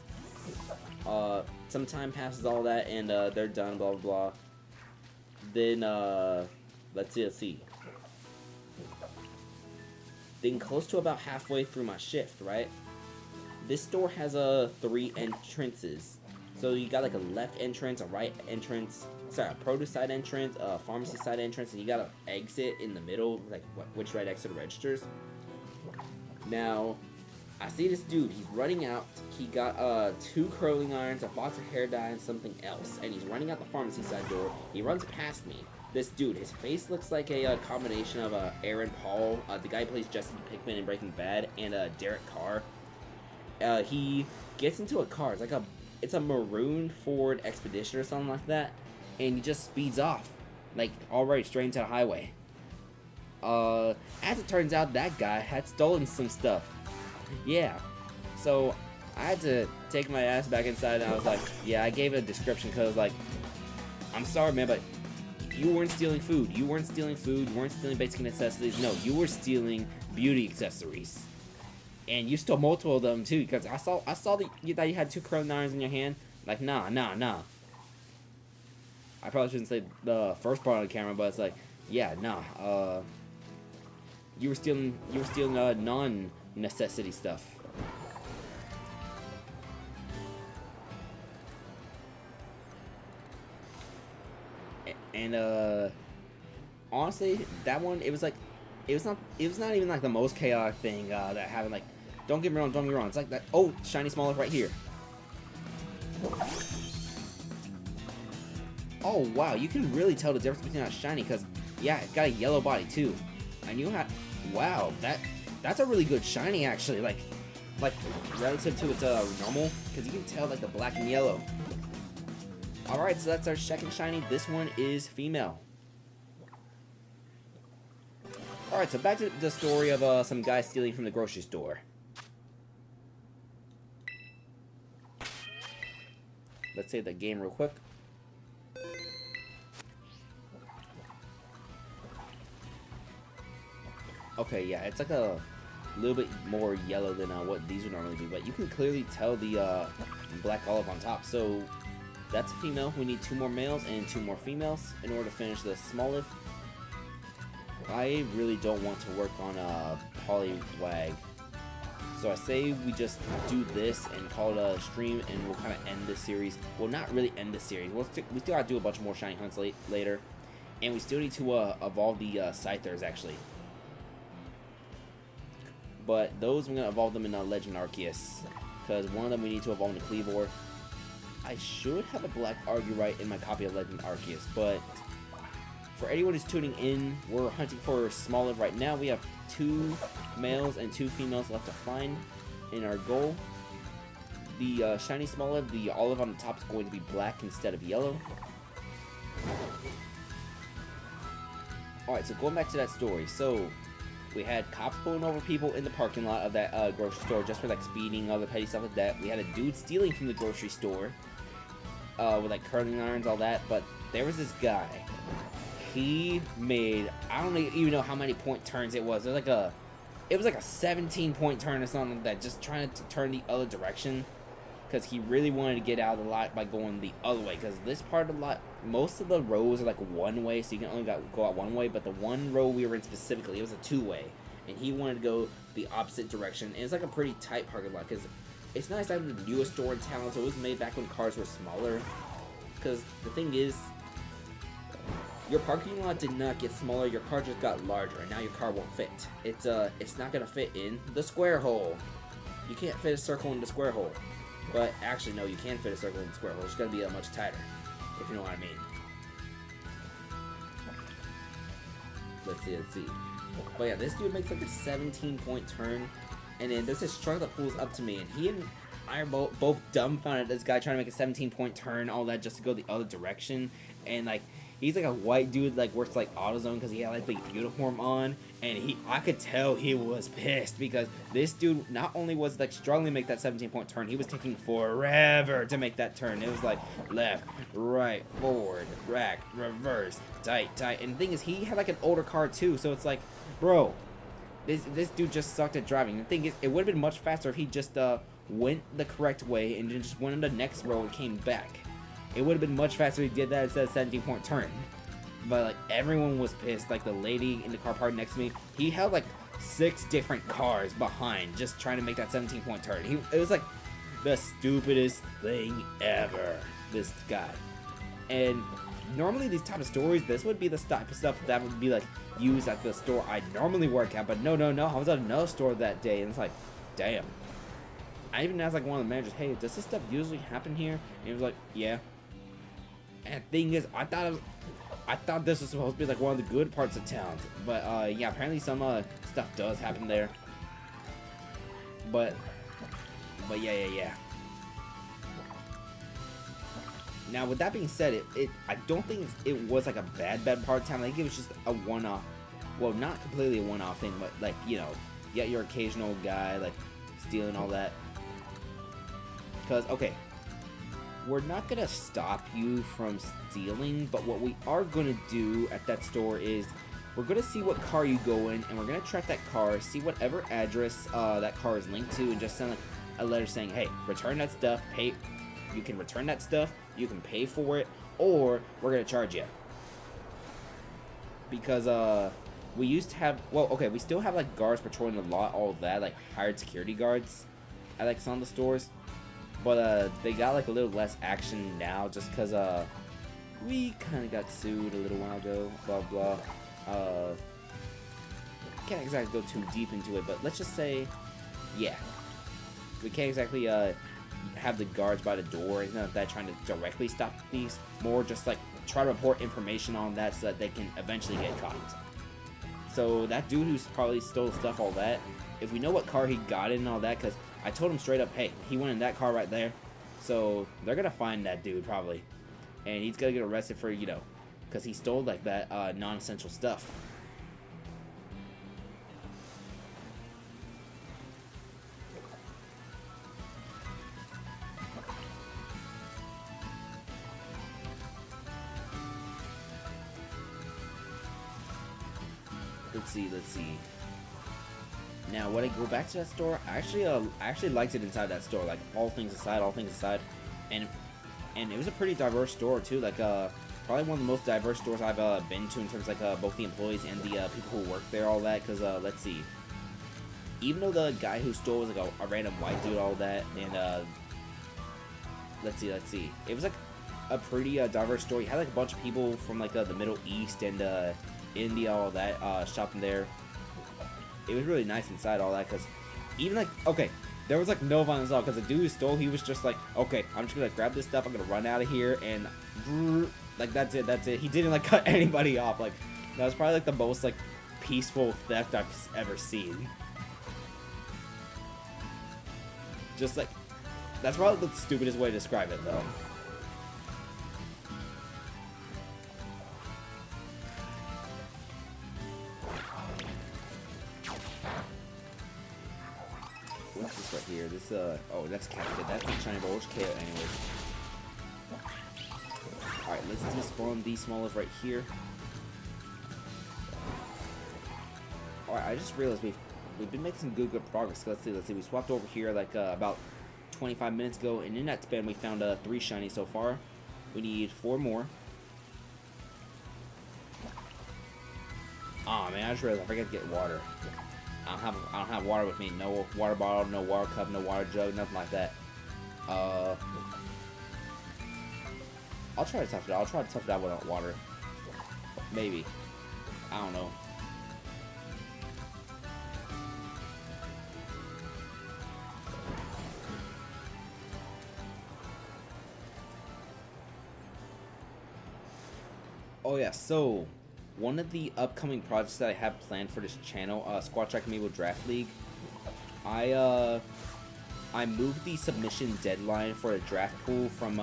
Some time passes all that and they're done, blah blah blah. Then let's see. Then close to about halfway through my shift, right? This store has 3 entrances. So you got like a left entrance, a right entrance, sorry, a produce side entrance, a pharmacy side entrance, and you got an exit in the middle, like which right exit registers. Now, I see this dude, he's running out, he got 2 curling irons, a box of hair dye, and something else, and he's running out the pharmacy side door. He runs past me. This dude, his face looks like a combination of Aaron Paul, the guy who plays Jesse Pinkman in Breaking Bad, and Derek Carr. He gets into a car, it's a maroon Ford Expedition or something like that, and he just speeds off, like already straight into the highway. As it turns out, that guy had stolen some stuff. Yeah, so I had to take my ass back inside, and I was like, yeah, I gave a description because like, I'm sorry, man, but you weren't stealing food. You weren't stealing food. You weren't stealing basic necessities. No, you were stealing beauty accessories. And you stole multiple of them too, because I saw that you had 2 curling irons in your hand. Like, nah. I probably shouldn't say the first part on the camera, but it's like, yeah, nah. You were stealing non-necessity stuff. And honestly, that one, it was not even like the most chaotic thing that happened. Like, don't get me wrong, it's like that. Oh, shiny Smoliv right here. Oh wow, you can really tell the difference between that shiny, because yeah, it's got a yellow body too. And you have, wow, that's a really good shiny actually, like relative to its normal, because you can tell like the black and yellow. Alright, so that's our second shiny. This one is female. Alright, so back to the story of some guy stealing from the grocery store. Let's save that game real quick. Okay, yeah, it's like a little bit more yellow than what these would normally be, but you can clearly tell the black olive on top. So that's a female. We need 2 more males and 2 more females in order to finish the Smoliv. I really don't want to work on a Poliwag, so I say we just do this and call it a stream, and we'll kind of end this series. Well, not really end this series. We still gotta do a bunch more shiny hunts later, and we still need to evolve the Scythers actually. But those, I'm gonna evolve them in Legend Arceus, because one of them we need to evolve into Kleavor. I should have a black Argyright in my copy of Legend Arceus, but for anyone who's tuning in, we're hunting for Smoliv right now. We have 2 males and 2 females left to find in our goal. The shiny Smoliv, the olive on the top is going to be black instead of yellow. Alright, so going back to that story. So, we had cops pulling over people in the parking lot of that grocery store just for like speeding, other petty stuff like that. We had a dude stealing from the grocery store with like curling irons, all that. But there was this guy. He made, I don't even know how many point turns it was. It was like a 17-point turn or something like that, just trying to turn the other direction, because he really wanted to get out of the lot by going the other way. Because this part of the lot, most of the rows are like one way, so you can only go out one way. But the one row we were in specifically, it was a 2-way, and he wanted to go the opposite direction. And it's like a pretty tight parking lot, because it's not exactly the newest store in town, so it was made back when cars were smaller. Because the thing is, your parking lot did not get smaller, your car just got larger, and now your car won't fit. It's not gonna fit in the square hole. You can't fit a circle in the square hole. But actually, no, you can fit a circle in the square hole. It's gonna be much tighter, if you know what I mean. Let's see. But yeah, this dude makes like a 17-point turn, and then there's this truck that pulls up to me, and he and I are both dumbfounded at this guy trying to make a 17-point turn, all that just to go the other direction, and like he's like a white dude like works like AutoZone because he had like the uniform on, and I could tell he was pissed because this dude not only was like struggling to make that 17-point turn, he was taking forever to make that turn. It was like left, right, forward, rack, reverse, tight, and the thing is he had like an older car too, so it's like, bro, this dude just sucked at driving. The thing is, it would have been much faster if he just went the correct way and then just went on the next road and came back. It would have been much faster if he did that instead of 17-point turn. But like everyone was pissed. Like the lady in the car parked next to me, he held like 6 different cars behind just trying to make that 17-point turn. It was like the stupidest thing ever. This guy. And normally these type of stories, this would be the type of stuff that would be like used at the store I normally work at. But no, I was at another store that day, and it's like, damn. I even asked like one of the managers, hey, does this stuff usually happen here? And he was like, yeah. And the thing is, I thought this was supposed to be like one of the good parts of town, but yeah, apparently some stuff does happen there. But yeah. Now with that being said, I don't think it was like a bad part of town. I think it was just a one-off. Well, not completely a one-off thing, but like, you know, you got your occasional guy like stealing all that. Because okay, we're not gonna stop you from stealing, but what we are gonna do at that store is we're gonna see what car you go in, and we're gonna track that car, see whatever address that car is linked to, and just send like a letter saying, hey, return that stuff, pay. You can return that stuff, you can pay for it, or we're gonna charge you. Because we used to have, well, okay, we still have like guards patrolling the lot, all of that, like hired security guards at like some of the stores. But they got like a little less action now just because we kind of got sued a little while ago, blah blah. Can't exactly go too deep into it, but let's just say, yeah, we can't exactly have the guards by the door, anything like that, trying to directly stop thieves. More just like try to report information on that so that they can eventually get caught. So that dude who's probably stole stuff, all that, if we know what car he got in and all that, because I told him straight up, hey, he went in that car right there. So they're going to find that dude probably. And he's going to get arrested for, you know, because he stole like that non-essential stuff. Let's see. Now, when I go back to that store, I actually liked it inside that store. Like all things aside, and it was a pretty diverse store too. Like probably one of the most diverse stores I've been to in terms of like both the employees and the people who work there, all that. Because let's see, even though the guy who stole was like a random white dude, all that, and let's see, it was like a pretty diverse store. You had like a bunch of people from like the Middle East and India, all that, shopping there. It was really nice inside, all that, because even like, okay, there was like no violence at all, because the dude who stole, he was just like, okay, I'm just gonna grab this stuff, I'm gonna run out of here, and like that's it. He didn't like cut anybody off. Like that was probably like the most like peaceful theft I've ever seen. Just like, that's probably the stupidest way to describe it though. What's this right here? This oh, that's Captain. That's the shiny ball. Which KO anyways. Alright, let's despawn these Smoliv right here. Alright, I just realized we've been making some good progress. Let's see. We swapped over here like about 25 minutes ago, and in that span we found 3 shinies so far. We need 4 more. Aw, man, I just realized I forgot to get water. I don't have water with me. No water bottle, no water cup, no water jug, nothing like that. I'll try to tough it out. I'll try to tough it out without water. Maybe. I don't know. Oh yeah, so one of the upcoming projects that I have planned for this channel, Squad Track Amiibo Draft League, I moved the submission deadline for the draft pool from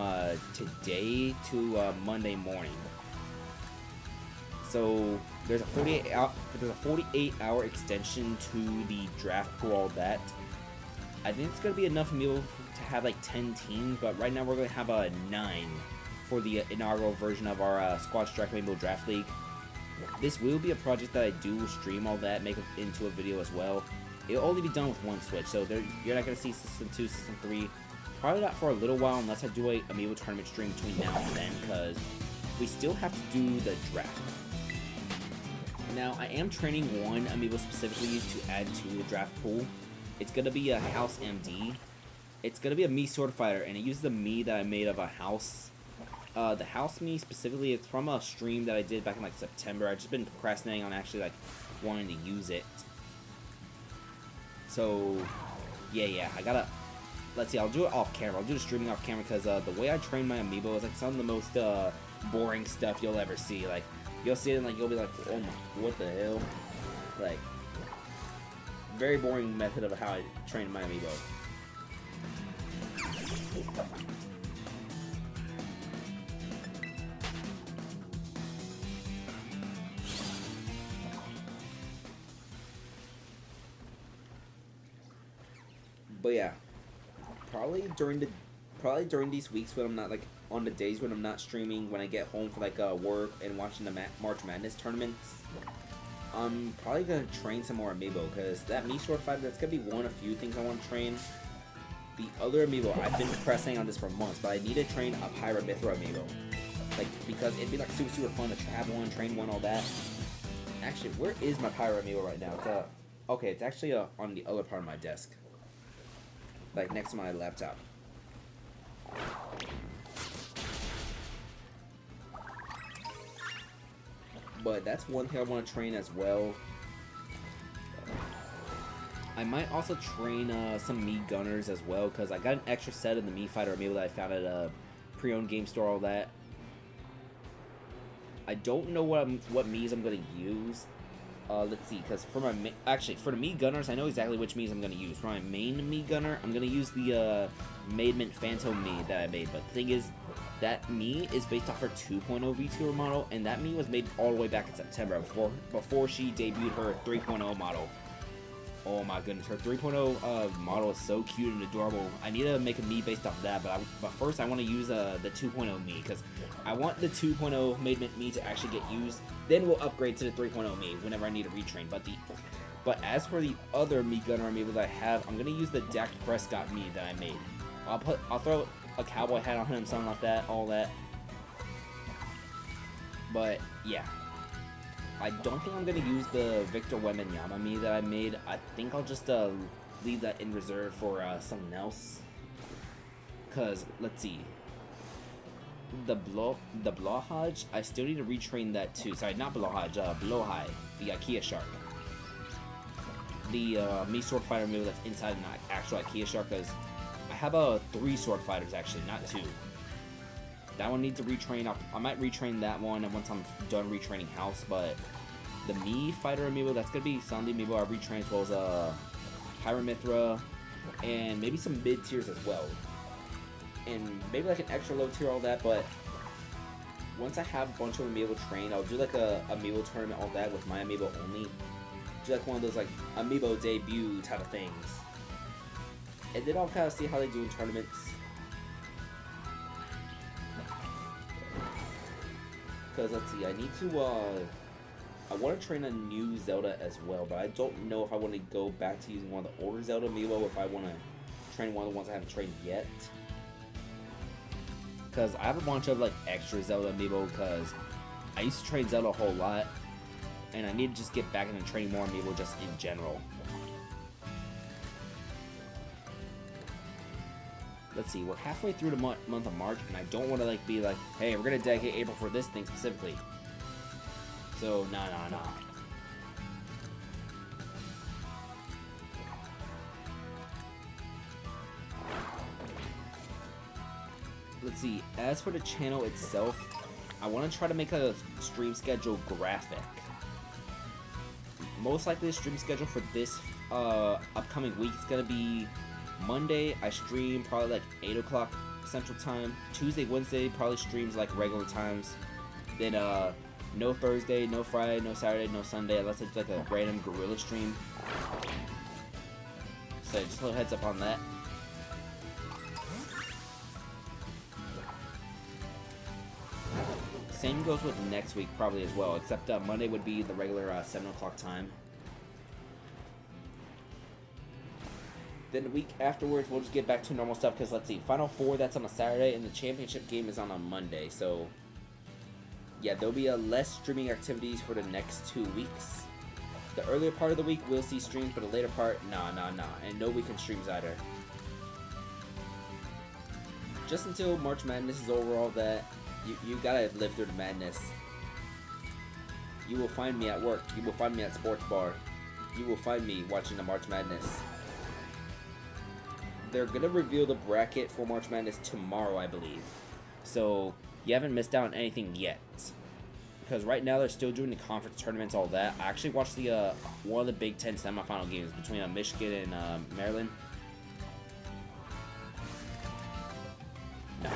today to Monday morning. So there's a 48-hour extension to the draft pool, all that. I think it's gonna be enough amiibo to have like 10 teams, but right now we're gonna have 9 for the inaugural version of our Squad Strike Amiibo Draft League. This will be a project that I do stream all that, make it into a video as well. It'll only be done with one Switch, so you're not gonna see System 2, System 3, probably not for a little while unless I do a amiibo tournament stream between now and then, because we still have to do the draft. Now, I am training one amiibo specifically to add to the draft pool. It's gonna be a House MD. It's gonna be a Mii Sword Fighter, and it uses the Mii that I made of a House. The House Mii specifically, it's from a stream that I did back in like September. I've just been procrastinating on actually like wanting to use it. So, yeah, I gotta. Let's see, I'll do it off camera. I'll do the streaming off camera because the way I train my amiibo is like some of the most boring stuff you'll ever see. Like, you'll see it and like you'll be like, oh my, what the hell? Like, very boring method of how I train my amiibo. But yeah, probably during these weeks when I'm not like on the days when I'm not streaming, when I get home for like work and watching the March Madness tournaments, I'm probably gonna train some more amiibo because that Mii Sword Fighter, that's gonna be one of few things I want to train. The other amiibo, I've been pressing on this for months, but I need to train a Pyra Mythra amiibo, like because it'd be like super fun to have one, train one, all that. Actually, where is my Pyra amiibo right now? It's okay, it's actually on the other part of my desk. Like next to my laptop. But that's one thing I want to train as well. I might also train some Mii Gunners as well, because I got an extra set of the Mii Fighter amiibo that I found at a pre-owned game store, all that. I don't know what Miis I'm going to use. Let's see, because for my for the Mii Gunners, I know exactly which Miis I'm going to use. For my main Mii Gunner, I'm going to use the Maidment Phantom Mii that I made. But the thing is, that Mii is based off her 2.0 VTuber model, and that Mii was made all the way back in September, before she debuted her 3.0 model. Oh my goodness, her 3.0 model is so cute and adorable. I need to make a Mii based off of that, but first I want to use the 2.0 Mii, because I want the 2.0 Maidment Mii to actually get used. Then we'll upgrade to the 3.0 Mii whenever I need to retrain. But as for the other Mii Gunner amiibo that I have, I'm gonna use the Dak Prescott Mii that I made. I'll throw a cowboy hat on him, something like that, all that. But yeah, I don't think I'm gonna use the Victor Wembanyama Mii that I made. I think I'll just leave that in reserve for something else. Cause let's see, the Blowhaj, I still need to retrain that too. Sorry, not Blowhaj, Blowhai, the IKEA shark. The Mii Sword Fighter amiibo that's inside an actual IKEA shark, because I have 3 sword fighters actually, not 2. That one needs to retrain. I might retrain that one and once I'm done retraining House, but the Mii Fighter amiibo, that's gonna be some of the amiibo I retrain, as well as Pyra Mythra, and maybe some mid tiers as well. And maybe like an extra low tier, all that, but once I have a bunch of amiibo trained, I'll do like a amiibo tournament, all that, with my amiibo only. Do like one of those like amiibo debut type of things. And then I'll kind of see how they do in tournaments. Because let's see, I need to I want to train a new Zelda as well, but I don't know if I want to go back to using one of the older Zelda amiibo, or if I want to train one of the ones I haven't trained yet. Because I have a bunch of like extra Zelda amiibo, because I used to train Zelda a whole lot, and I need to just get back into training more amiibo just in general. Let's see, we're halfway through the month of March, and I don't want to like be like, hey, we're gonna dedicate April for this thing specifically. So nah. Let's see, as for the channel itself, I want to try to make a stream schedule graphic. Most likely the stream schedule for this upcoming week is going to be Monday, I stream probably like 8 o'clock Central Time. Tuesday, Wednesday, probably streams like regular times. Then no Thursday, no Friday, no Saturday, no Sunday, unless it's like a random gorilla stream. So just a little heads up on that. Same goes with next week probably as well, except Monday would be the regular 7 o'clock time. Then the week afterwards, we'll just get back to normal stuff, because let's see, Final Four, that's on a Saturday, and the championship game is on a Monday, so yeah, there'll be less streaming activities for the next 2 weeks. The earlier part of the week, we'll see streams, but the later part, nah, and no weekend streams either. Just until March Madness is over, all that, you gotta live through the madness. You will find me at work, you will find me at sports bar, you will find me watching the March Madness. They're gonna reveal the bracket for March Madness tomorrow, I believe. So you haven't missed out on anything yet. Because right now they're still doing the conference tournaments, all that. I actually watched the one of the Big Ten semifinal games between Michigan and Maryland. No.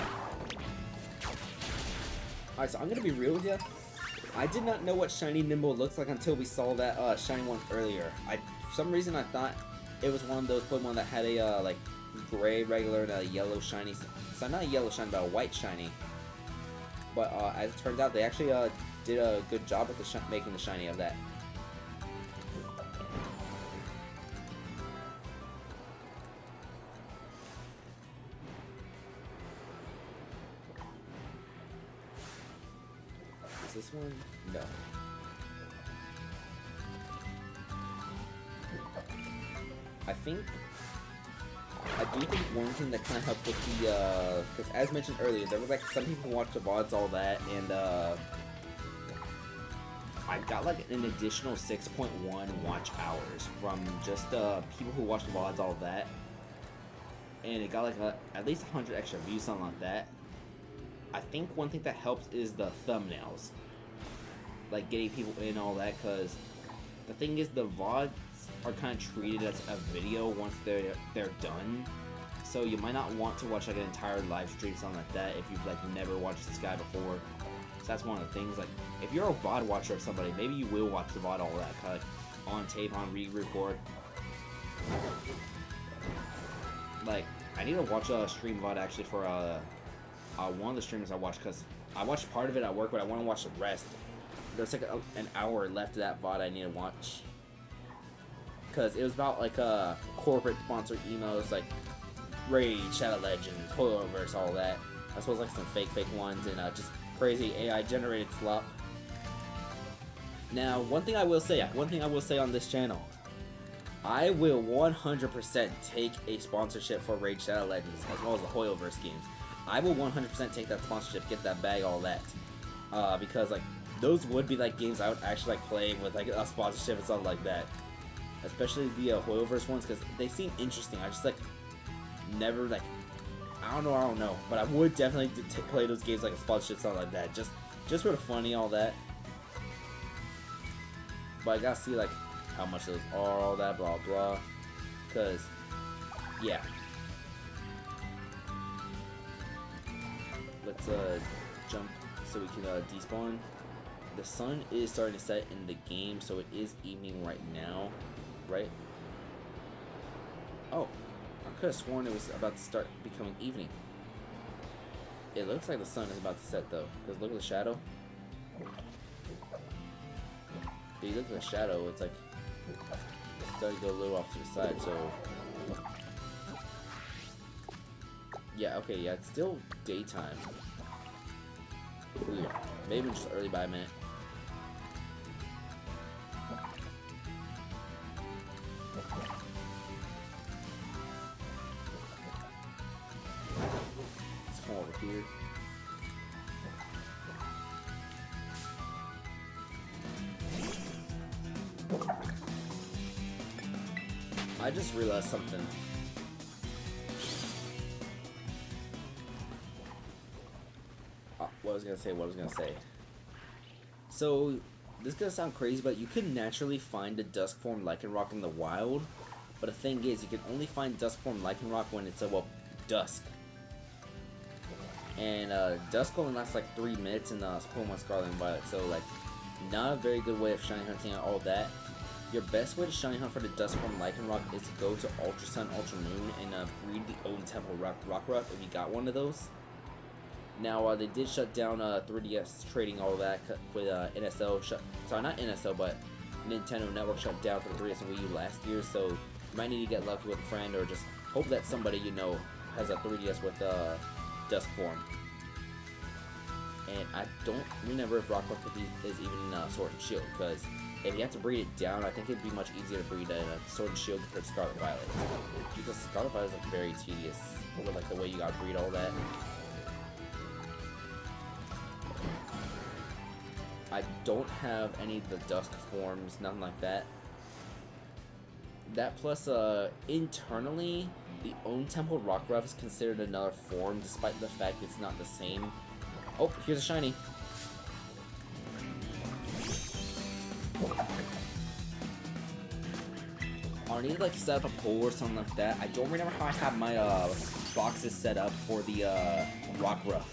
Alright, so I'm gonna be real with you. I did not know what Shiny Nimble looks like until we saw that shiny one earlier. For some reason I thought it was one of those Pokemon that had a like gray regular and a yellow shiny. So not a yellow shiny, but a white shiny. But as it turns out, they actually did a good job with the making the shiny of that. Is this one? No. I do think one thing that kind of helped with the, because as mentioned earlier, there was like some people who watched the VODs, all that, and I got like an additional 6.1 watch hours from just people who watched the VODs, all that, and it got like at least 100 extra views, something like that. I think one thing that helps is the thumbnails, like getting people in, all that, because the thing is the VODs are kind of treated as a video once they're done, so you might not want to watch like an entire live stream, something like that, if you've like never watched this guy before. So that's one of the things. Like if you're a VOD watcher of somebody, maybe you will watch the VOD, all that, kind of like on tape, on re-record. Like I need to watch a stream VOD actually for one of the streamers I watched, because I watched part of it at work, but I want to watch the rest. There's like an hour left of that VOD I need to watch, because it was about like corporate sponsored emails like Raid, Shadow Legends, Coiloverse, all that. I suppose like some fake ones, and just crazy AI generated slop. Now, one thing I will say on this channel, I will 100% take a sponsorship for Raid, Shadow Legends, as well as the Hoyoverse games. I will 100% take that sponsorship, get that bag, all that, because like those would be like games I would actually like play with like a sponsorship and something like that. Especially the Hoyoverse ones, because they seem interesting. I just like never like I don't know, but I would definitely play those games like a sponsorship, something like that, just for the funny, all that. But I gotta see like how much those are, all that, blah blah, because yeah. Let's jump so we can despawn. The sun is starting to set in the game, so it is evening right now, right? Oh, I could have sworn it was about to start becoming evening. It looks like the sun is about to set though, because look at the shadow. If you look at the shadow, it's like it's starting to go a little off to the side, so yeah, okay, yeah, it's still daytime. Weird. Maybe just early by a minute. Let's come over here. I just realized something. What was I gonna say? So, this is gonna sound crazy, but you can naturally find a dusk form Lycanroc in the wild. But the thing is, you can only find dusk form Lycanroc when it's dusk. And dusk only lasts like 3 minutes in Pokemon Scarlet and Violet, so like not a very good way of shiny hunting and all that. Your best way to shiny hunt for the dusk form Lycanroc is to go to Ultra Sun, Ultra Moon, and breed the Odin Temple Rockruff if you got one of those. Now they did shut down 3DS trading, all that with NSO. Sorry, not NSO, but Nintendo Network shut down for the 3DS and Wii U last year. So you might need to get lucky with a friend, or just hope that somebody you know has a 3DS with dusk form. And I don't remember if Rockruff is even Sword and Shield, because if you have to breed it down, I think it'd be much easier to breed a Sword and Shield compared to Scarlet Violet. Because Scarlet Violet is like very tedious with like the way you gotta breed all that. I don't have any of the dusk forms, nothing like that. That plus, internally, the Odin Temple Rockruff is considered another form, despite the fact it's not the same. Oh, here's a shiny. I need to like set up a poll or something like that. I don't remember how I have my boxes set up for the Rockruff.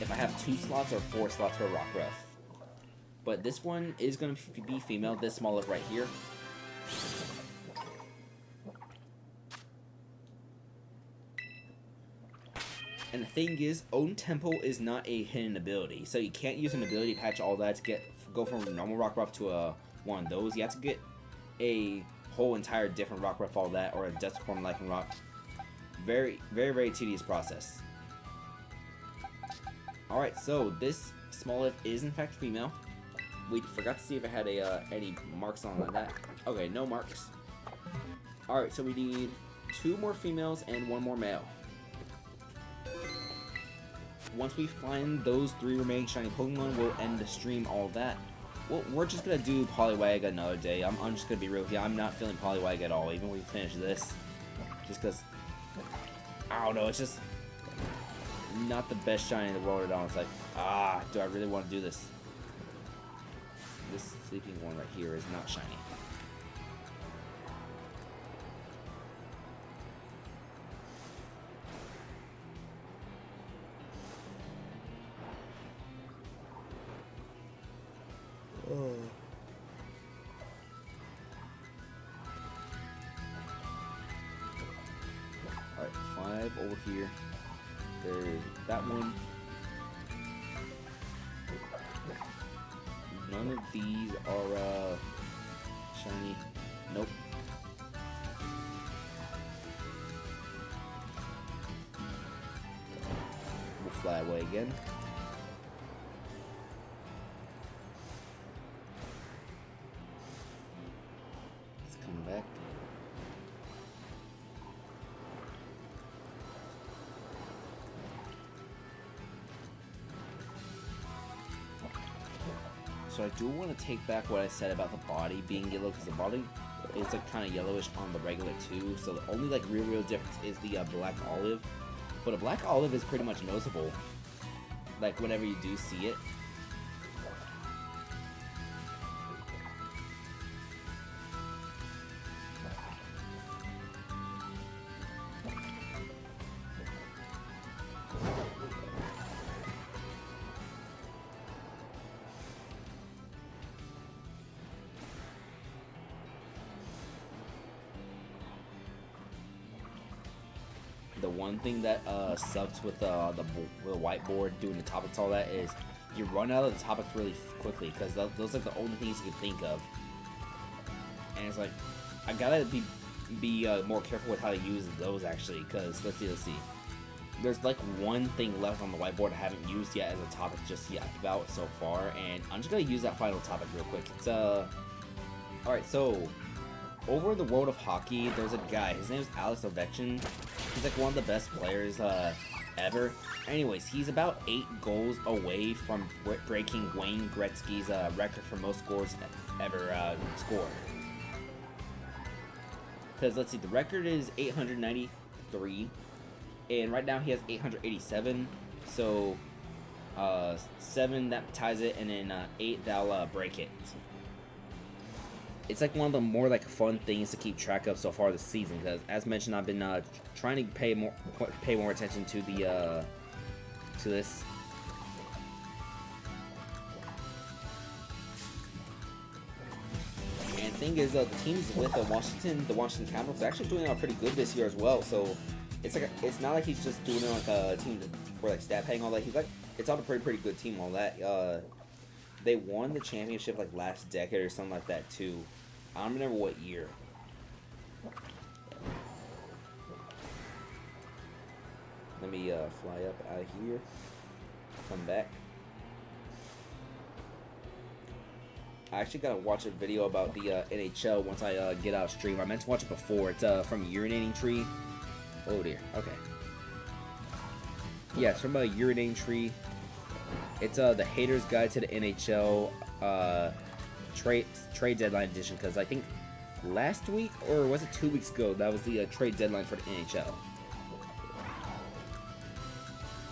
If I have 2 slots or 4 slots for Rockruff. But this one is going to be female, this Smoliv right here. And the thing is, Odin Temple is not a hidden ability, so you can't use an ability patch all that to go from a normal Rockruff to one of those. You have to get a whole entire different Rockruff, all that, or a dusk form Lycanroc. Very, very, very tedious process. Alright, so this Smoliv is in fact female. We forgot to see if it had any marks on that. Okay, no marks. Alright, so we need 2 more females and 1 more male. Once we find those 3 remaining shiny Pokemon, we'll end the stream, all that. Well, we're just gonna do Poliwag another day. I'm just gonna be real with you. I'm not feeling Poliwag at all, even when we finish this. Just because, I don't know, it's just not the best shiny in the world at all. It's like, do I really want to do this? This sleeping one right here is not shiny. Alright, 5 over here. There's that one. None of these are shiny. Nope. We'll fly away again. Let's come back. So I do want to take back what I said about the body being yellow, because the body is like kind of yellowish on the regular too. So the only like real difference is the black olive. But a black olive is pretty much noticeable, like whenever you do see it. The one thing that sucks with the whiteboard doing the topics, all that, is you run out of the topics really quickly, because those are the only things you can think of. And it's like, I gotta be more careful with how to use those actually, because let's see. There's like one thing left on the whiteboard I haven't used yet as a topic just yet about so far, and I'm just gonna use that final topic real quick. It's alright, so over in the world of hockey, there's a guy. His name is Alex Ovechkin. He's like one of the best players ever. Anyways, he's about 8 goals away from breaking Wayne Gretzky's record for most scores ever scored. Because let's see, the record is 893, and right now he has 887. So 7 that ties it, and then 8 that'll break it. It's like one of the more like fun things to keep track of so far this season, because as mentioned, I've been trying to pay more attention to the to this. And the thing is, the teams with the Washington Capitals, are actually doing pretty good this year as well. So it's not like he's just doing it like a team for like stat paying all that. He's like, it's all a pretty good team, all that. They won the championship like last decade or something like that too. I don't remember what year. Let me fly up out of here. Come back. I actually gotta watch a video about the NHL once I get out of stream. I meant to watch it before. It's from Urinating Tree. Oh dear. Okay. Yeah, it's from a Urinating Tree. It's the Haters Guide to the NHL trade deadline edition, because I think last week, or was it 2 weeks ago, that was the trade deadline for the NHL.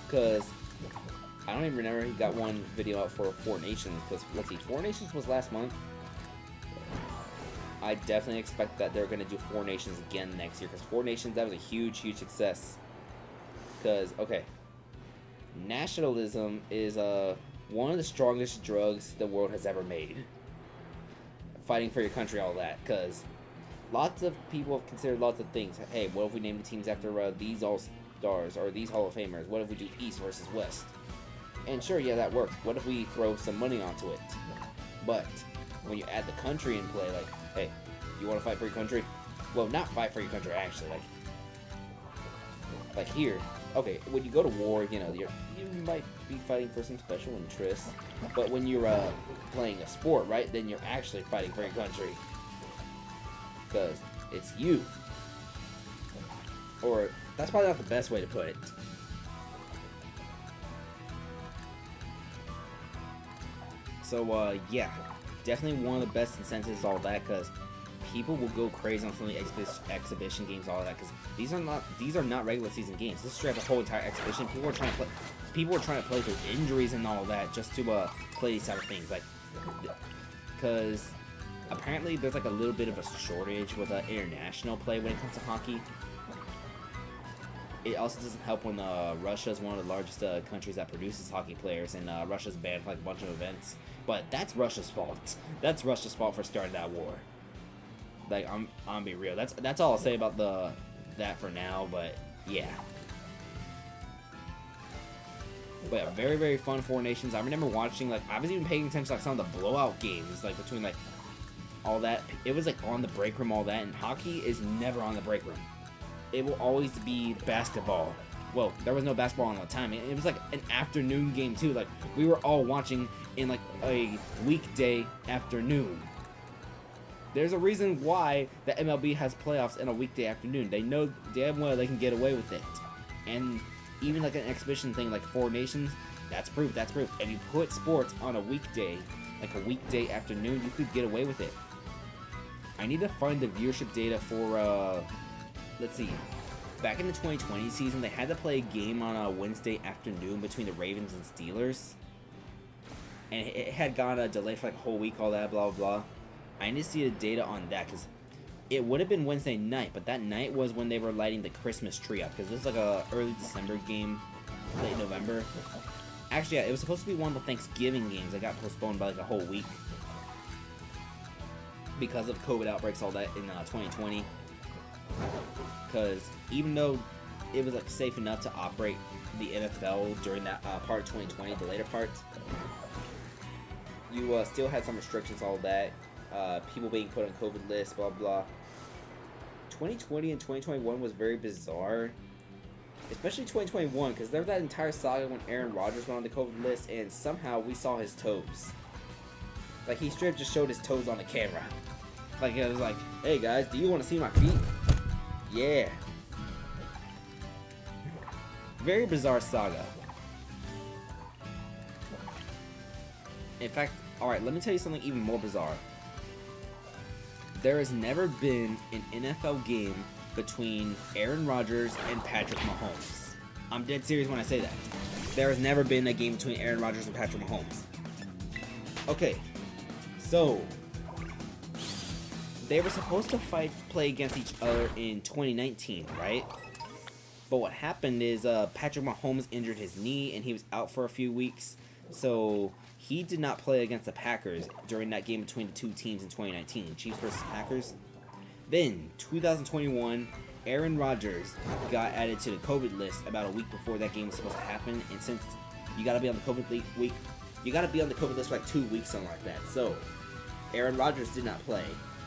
Because I don't even remember he got one video out for Four Nations, because let's see, Four Nations was last month. I definitely expect that they're going to do Four Nations again next year, because Four Nations, that was a huge success. Because, okay, nationalism is one of the strongest drugs the world has ever made. Fighting for your country, all that, because lots of people have considered lots of things. Hey, what if we name the teams after these All-Stars or these Hall of Famers? What if we do East versus West? And sure, yeah, that works. What if we throw some money onto it? But when you add the country in play, like, hey, you want to fight for your country? Well, not fight for your country, actually. Like here, okay, when you go to war, you know, you might be fighting for some special interests. But when you're playing a sport, right, then you're actually fighting for your country. Because it's you. Or, that's probably not the best way to put it. So, yeah, definitely one of the best incentives, all that, because people will go crazy on some of the exhibition games, all that, because these are not regular season games. This is straight up a whole entire exhibition. People are trying to play through injuries and all that just to play these type of things, like, because apparently there's like a little bit of a shortage with international play when it comes to hockey. It also doesn't help when Russia is one of the largest countries that produces hockey players, and Russia's banned for like a bunch of events. But that's Russia's fault. That's Russia's fault for starting that war. Like, I'm being real. That's all I'll say about that for now. But yeah. But yeah, very, very fun Four Nations. I remember watching, like, I was even paying attention to like some of the blowout games, like between like all that. It was like on the break room, all that, and hockey is never on the break room. It will always be basketball. Well, there was no basketball on the time. It was like an afternoon game too. Like, we were all watching in like a weekday afternoon. There's a reason why the MLB has playoffs in a weekday afternoon. They know damn well they can get away with it. And even like an exhibition thing like Four Nations, that's proof. That's proof. If you put sports on a weekday, like a weekday afternoon, you could get away with it. I need to find the viewership data for let's see. Back in the 2020 season, they had to play a game on a Wednesday afternoon between the Ravens and Steelers. And it had gone delayed for like a whole week, all that, blah, blah, blah. I need to see the data on that, because it would have been Wednesday night, but that night was when they were lighting the Christmas tree up, because this is like a early December game, late November. Actually, yeah, it was supposed to be one of the Thanksgiving games that got postponed by like a whole week because of COVID outbreaks, all that, in 2020. Because even though it was like safe enough to operate the NFL during that part of 2020, the later parts, you still had some restrictions, all that. People being put on COVID lists, blah blah. 2020 and 2021 was very bizarre, especially 2021, because there was that entire saga when Aaron Rodgers went on the COVID list, and somehow we saw his toes. Like, he straight up just showed his toes on the camera. Like, it was like, hey guys, do you want to see my feet? Yeah. Very bizarre saga. In fact, alright, let me tell you something even more bizarre. There has never been an NFL game between Aaron Rodgers and Patrick Mahomes. I'm dead serious when I say that. There has never been a game between Aaron Rodgers and Patrick Mahomes. Okay, so they were supposed to play against each other in 2019, right? But what happened is Patrick Mahomes injured his knee and he was out for a few weeks. So he did not play against the Packers during that game between the two teams in 2019, Chiefs versus Packers. Then, 2021, Aaron Rodgers got added to the COVID list about a week before that game was supposed to happen. And since you gotta be on the COVID list for like 2 weeks, something like that. So Aaron Rodgers did not play.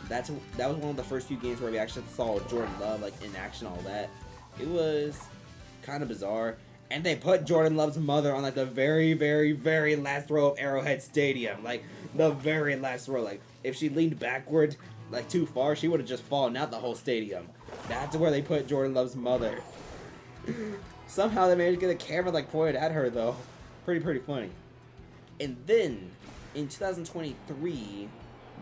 That was one of the first few games where we actually saw Jordan Love like in action, all that. It was kind of bizarre. And they put Jordan Love's mother on like the very, very, very last row of Arrowhead Stadium. Like the very last row. Like if she leaned backward like too far, she would have just fallen out the whole stadium. That's where they put Jordan Love's mother. Somehow they managed to get a camera like pointed at her though. Pretty funny. And then in 2023,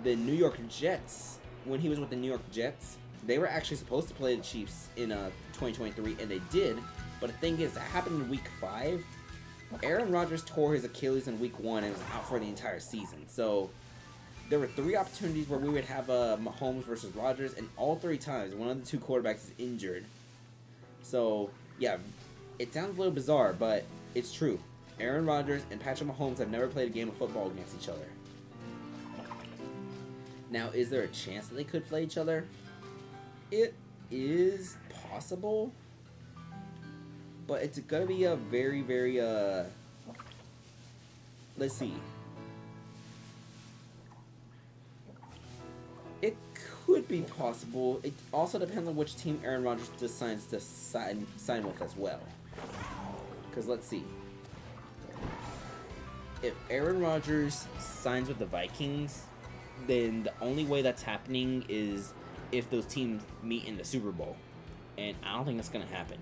the New York Jets, when he was with the New York Jets, they were actually supposed to play the Chiefs in 2023, and they did. But the thing is, that happened in Week 5. Aaron Rodgers tore his Achilles in Week 1 and was out for the entire season. So there were 3 opportunities where we would have Mahomes versus Rodgers, and all 3 times, one of the 2 quarterbacks is injured. So, yeah, it sounds a little bizarre, but it's true. Aaron Rodgers and Patrick Mahomes have never played a game of football against each other. Now, is there a chance that they could play each other? It is possible, but it's gonna be a very, very, let's see. It could be possible. It also depends on which team Aaron Rodgers decides to sign with as well. Because let's see. If Aaron Rodgers signs with the Vikings, then the only way that's happening is if those teams meet in the Super Bowl. And I don't think that's going to happen.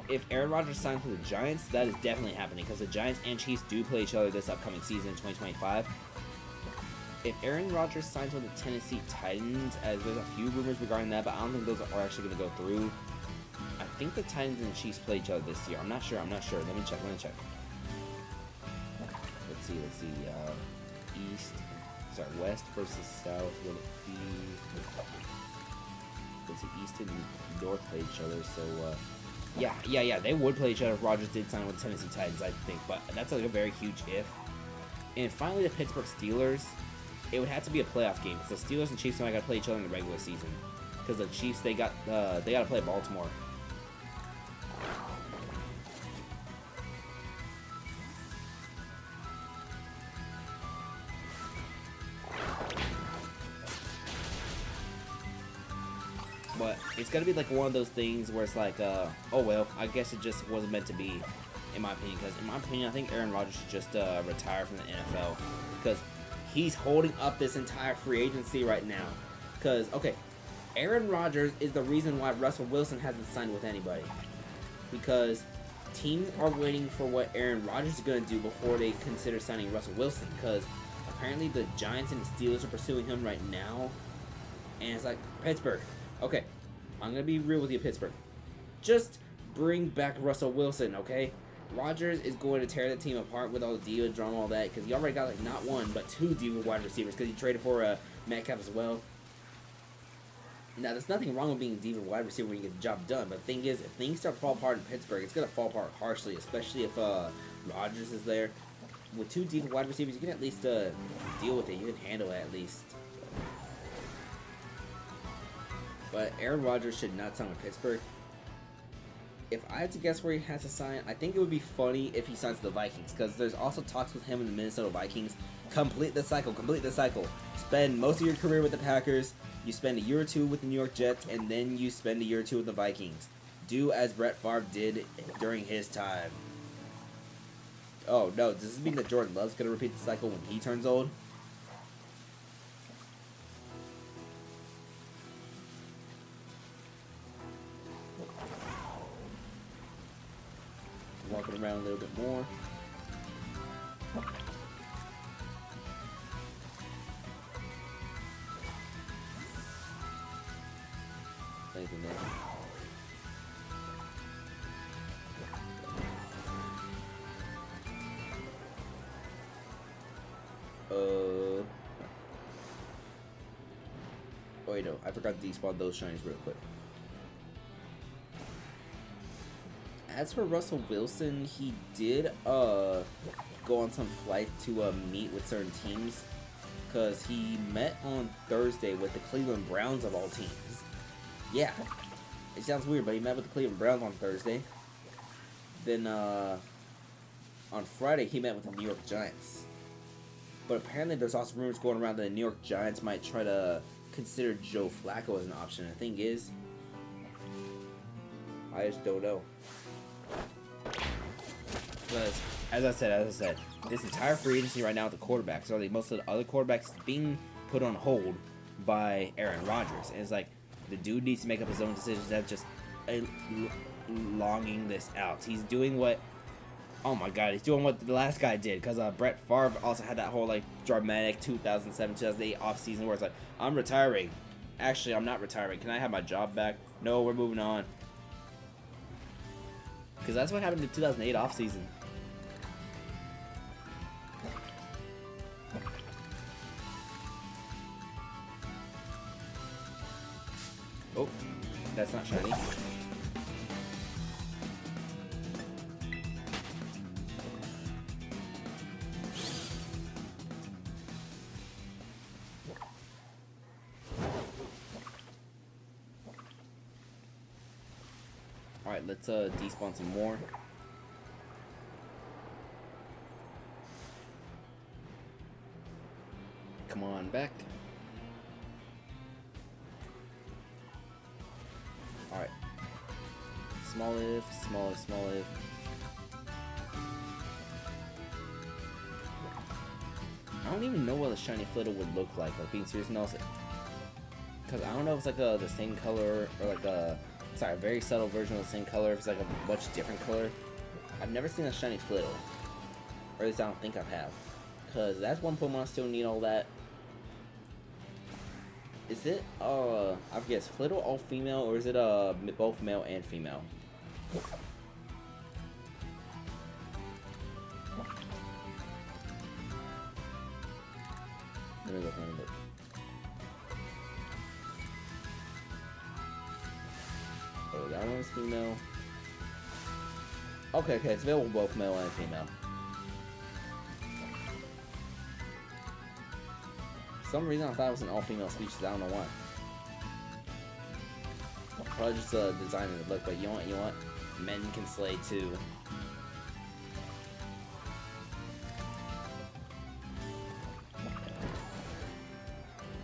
If Aaron Rodgers signs with the Giants, that is definitely happening because the Giants and Chiefs do play each other this upcoming season in 2025. If Aaron Rodgers signs with the Tennessee Titans, as there's a few rumors regarding that, but I don't think those are actually going to go through. I think the Titans and the Chiefs play each other this year. I'm not sure. Let me check. Let's see. West versus South. Would it be? Let's see, East and North play each other. So, yeah. They would play each other if Rodgers did sign with the Tennessee Titans, I think. But that's like a very huge if. And finally, the Pittsburgh Steelers. It would have to be a playoff game because the Steelers and Chiefs might got to play each other in the regular season. Because the Chiefs, they got to play Baltimore. But it's going to be like one of those things where it's like, oh well, I guess it just wasn't meant to be, in my opinion. Because in my opinion, I think Aaron Rodgers should just retire from the NFL. Because he's holding up this entire free agency right now. Because, okay, Aaron Rodgers is the reason why Russell Wilson hasn't signed with anybody. Because teams are waiting for what Aaron Rodgers is going to do before they consider signing Russell Wilson. Because apparently the Giants and the Steelers are pursuing him right now. And it's like, Pittsburgh. Okay, I'm going to be real with you, Pittsburgh. Just bring back Russell Wilson, okay? Rodgers is going to tear the team apart with all the diva drama, all that, because he already got like not 1, but 2 diva wide receivers, because he traded for Metcalf as well. Now, there's nothing wrong with being a diva wide receiver when you get the job done, but the thing is, if things start to fall apart in Pittsburgh, it's going to fall apart harshly, especially if Rodgers is there. With 2 diva wide receivers, you can at least deal with it. You can handle it at least. But Aaron Rodgers should not sign with Pittsburgh. If I had to guess where he has to sign, I think it would be funny if he signs with the Vikings, because there's also talks with him and the Minnesota Vikings. Complete the cycle. Spend most of your career with the Packers, you spend a year or 2 with the New York Jets, and then you spend a year or 2 with the Vikings. Do as Brett Favre did during his time. Oh no, does this mean that Jordan Love's going to repeat the cycle when he turns old? Walking around a little bit more. Anything there? wait, no, I forgot to despawn those shinies real quick. As for Russell Wilson, he did go on some flight to meet with certain teams, because he met on Thursday with the Cleveland Browns of all teams. Yeah, it sounds weird, but he met with the Cleveland Browns on Thursday. Then on Friday, he met with the New York Giants. But apparently there's also rumors going around that the New York Giants might try to consider Joe Flacco as an option. The thing is, I just don't know. Because, as I said, this entire free agency right now with the quarterbacks, or most of the other quarterbacks being put on hold by Aaron Rodgers. And it's like, the dude needs to make up his own decisions. That's just longing this out. He's doing what, oh my god, he's doing what the last guy did. Because Brett Favre also had that whole, like, dramatic 2007, 2008 offseason where it's like, I'm retiring. Actually, I'm not retiring. Can I have my job back? No, we're moving on. Because that's what happened in the 2008 offseason. Oh, that's not shiny. Alright, let's despawn some more. Come on back. Alright. Smoliv. I don't even know what a shiny Flittle would look like being serious, no. Because I don't know if it's like the same color, or like a very subtle version of the same color, if it's like a much different color. I've never seen a shiny Flittle. Or at least I don't think I have. Because that's one Pokemon I still need all that. Is it, I forget, is Flittle all female, or is it, both male and female? Let me look. Oh, that one's female. Okay, it's available both male and female. For some reason I thought it was an all-female species, I don't know why. Probably just designing the look, but you know what? Men can slay too.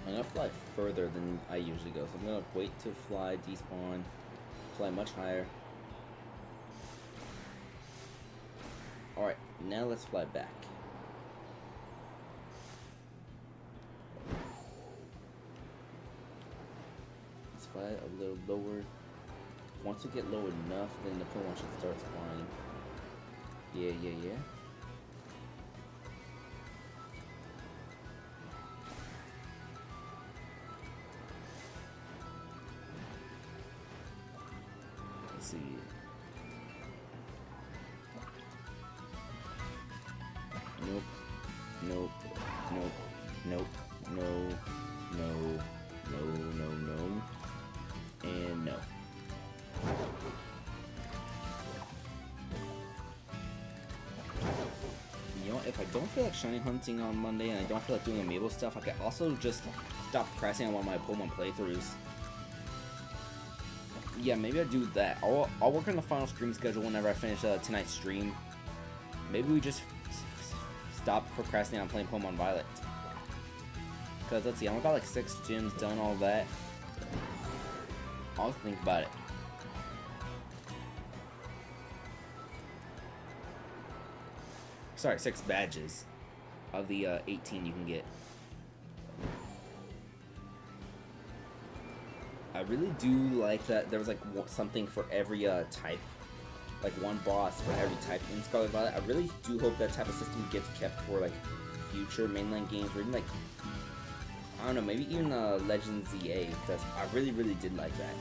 I'm gonna fly further than I usually go, so I'm gonna wait to fly, despawn, fly much higher. Alright, now let's fly back. Let's fly a little lower. Once we get low enough, then the Pokemon should start flying. Yeah. Let's see. Nope. No. And no. You know what, if I don't feel like shiny hunting on Monday and I don't feel like doing amiibo stuff, I can also just stop procrastinating on one of my Pokemon playthroughs. Yeah, maybe I'll do that. I'll work on the final stream schedule whenever I finish tonight's stream. Maybe we just stop procrastinating on playing Pokemon Violet. Because, let's see, I'm about like 6 gyms done, all that. I'll think about it. Sorry, 6 badges of the 18 you can get. I really do like that there was like something for every type. Like one boss for every type in Scarlet Violet. I really do hope that type of system gets kept for like future mainline games, or even like, I don't know, maybe even Legends ZA, because I really did like that.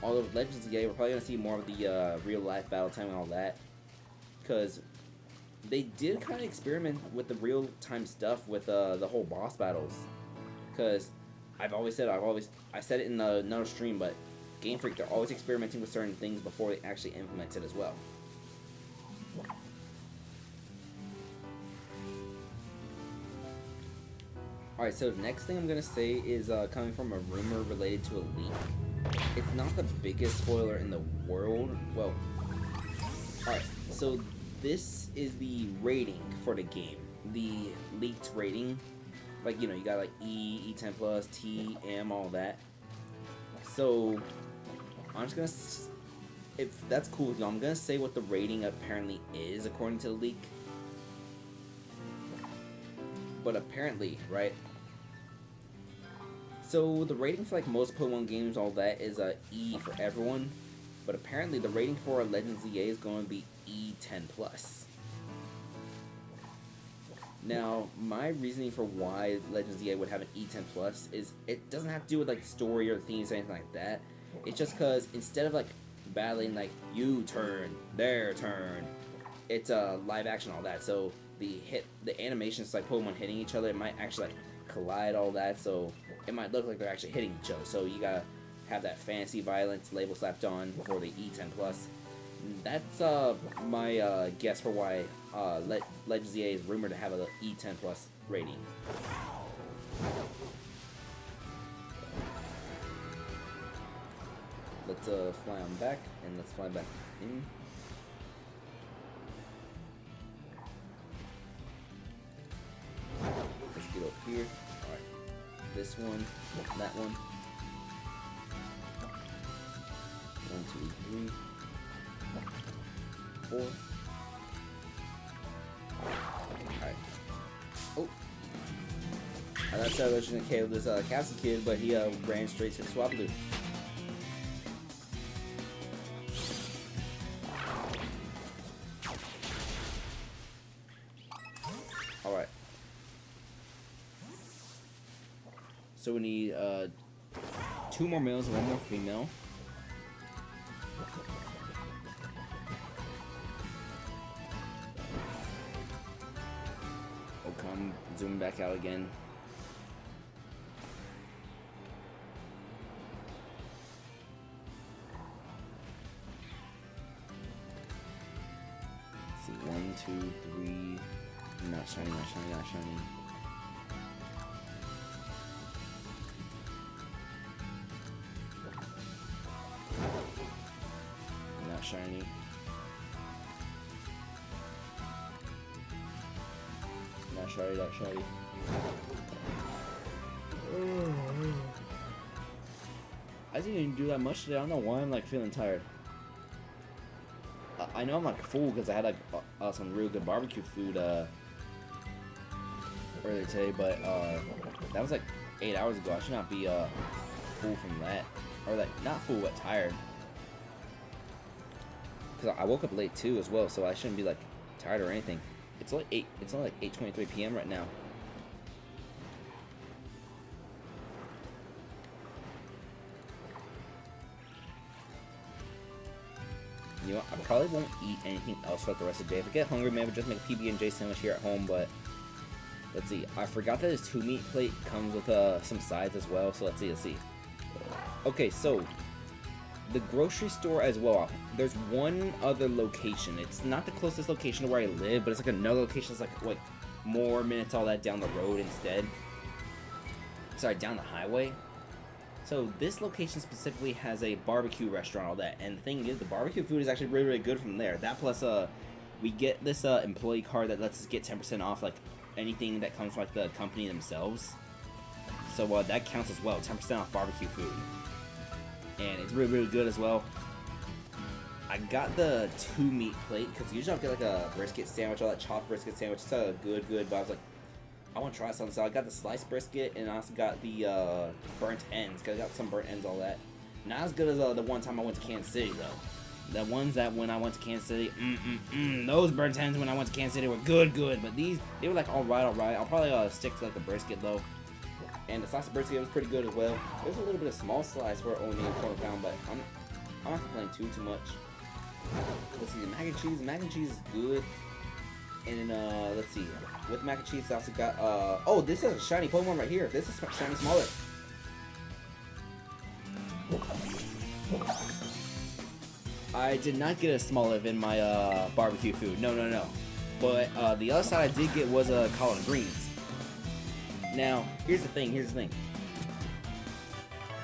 Although with Legends ZA, we're probably going to see more of the real life battle time and all that, because they did kind of experiment with the real time stuff with the whole boss battles, because I said it in another stream, but Game Freak, they're always experimenting with certain things before they actually implement it as well. Alright, so the next thing I'm going to say is coming from a rumor related to a leak. It's not the biggest spoiler in the world. Well, alright, so this is the rating for the game. The leaked rating. Like, you know, you got like E, E10 plus, T, M, all that. So, I'm just going to, if that's cool with you, I'm going to say what the rating apparently is according to the leak. But apparently, right? So the rating for like most Pokemon games, all that, is a E for everyone. But apparently the rating for Legends EA is going to be E10 plus. Now, my reasoning for why Legends EA would have an E10 plus is it doesn't have to do with like story or themes or anything like that. It's just because instead of like battling like you turn, their turn, it's live action, all that. So the animations like Pokemon hitting each other, it might actually like collide, all that, so it might look like they're actually hitting each other. So you gotta have that fantasy violence label slapped on for the E10 plus. That's my guess for why Legends EA is rumored to have an E10 plus rating. Let's fly on back, and let's fly back in. Let's get up here. Alright. This one, that one. 1, 2, 3, 4. Alright. Oh! I thought I was gonna KO this Castle Kid, but he ran straight to the Swablu. Alright. So we need 2 more males and 1 more female. Oh, come zoom back out again. Let's see, 1, 2, 3. Not shiny, not shiny, not shiny. Not shiny. Not shiny, not shiny. I didn't even do that much today. I don't know why I'm like feeling tired. I know I'm like full because I had like some real good barbecue food earlier today, but that was like 8 hours ago. I should not be full from that, or like not full but tired. Cause I woke up late too as well, so I shouldn't be like tired or anything. It's only like 8:23 p.m. right now. You know, I probably won't eat anything else for the rest of the day. If I get hungry, maybe just make a PB&J sandwich here at home, but let's see. I forgot that his 2-meat plate comes with some sides as well, so let's see. Okay, so the grocery store as well. There's one other location. It's not the closest location to where I live, but it's like another location that's like more minutes, all that, down the road instead. Sorry, down the highway. So this location specifically has a barbecue restaurant, all that, and the thing is, the barbecue food is actually really, really good from there. That plus, we get this employee card that lets us get 10% off like anything that comes from like the company themselves. So that counts as well, 10% off barbecue food, and it's really, really good as well. I got the 2-meat plate because usually I'll get like a brisket sandwich, all that chopped brisket sandwich. It's good, but I was like, I want to try something, so I got the sliced brisket, and I also got the burnt ends, because I got some burnt ends, all that. Not as good as the one time I went to Kansas City, though. The ones that when I went to Kansas City, those burnt ends when I went to Kansas City were good, but these, they were like alright. I'll probably stick to like the brisket, though. And the slice of brisket was pretty good as well. There's a little bit of small slice for only a quarter pound, but I'm not complaining too much. Let's see, the mac and cheese is good. And then, let's see, with mac and cheese, I also got, oh, this is a shiny Pokemon right here. This is shiny Smoliv. I did not get a Smoliv in my barbecue food. No, no, no. But the other side I did get was collard greens. Now, here's the thing.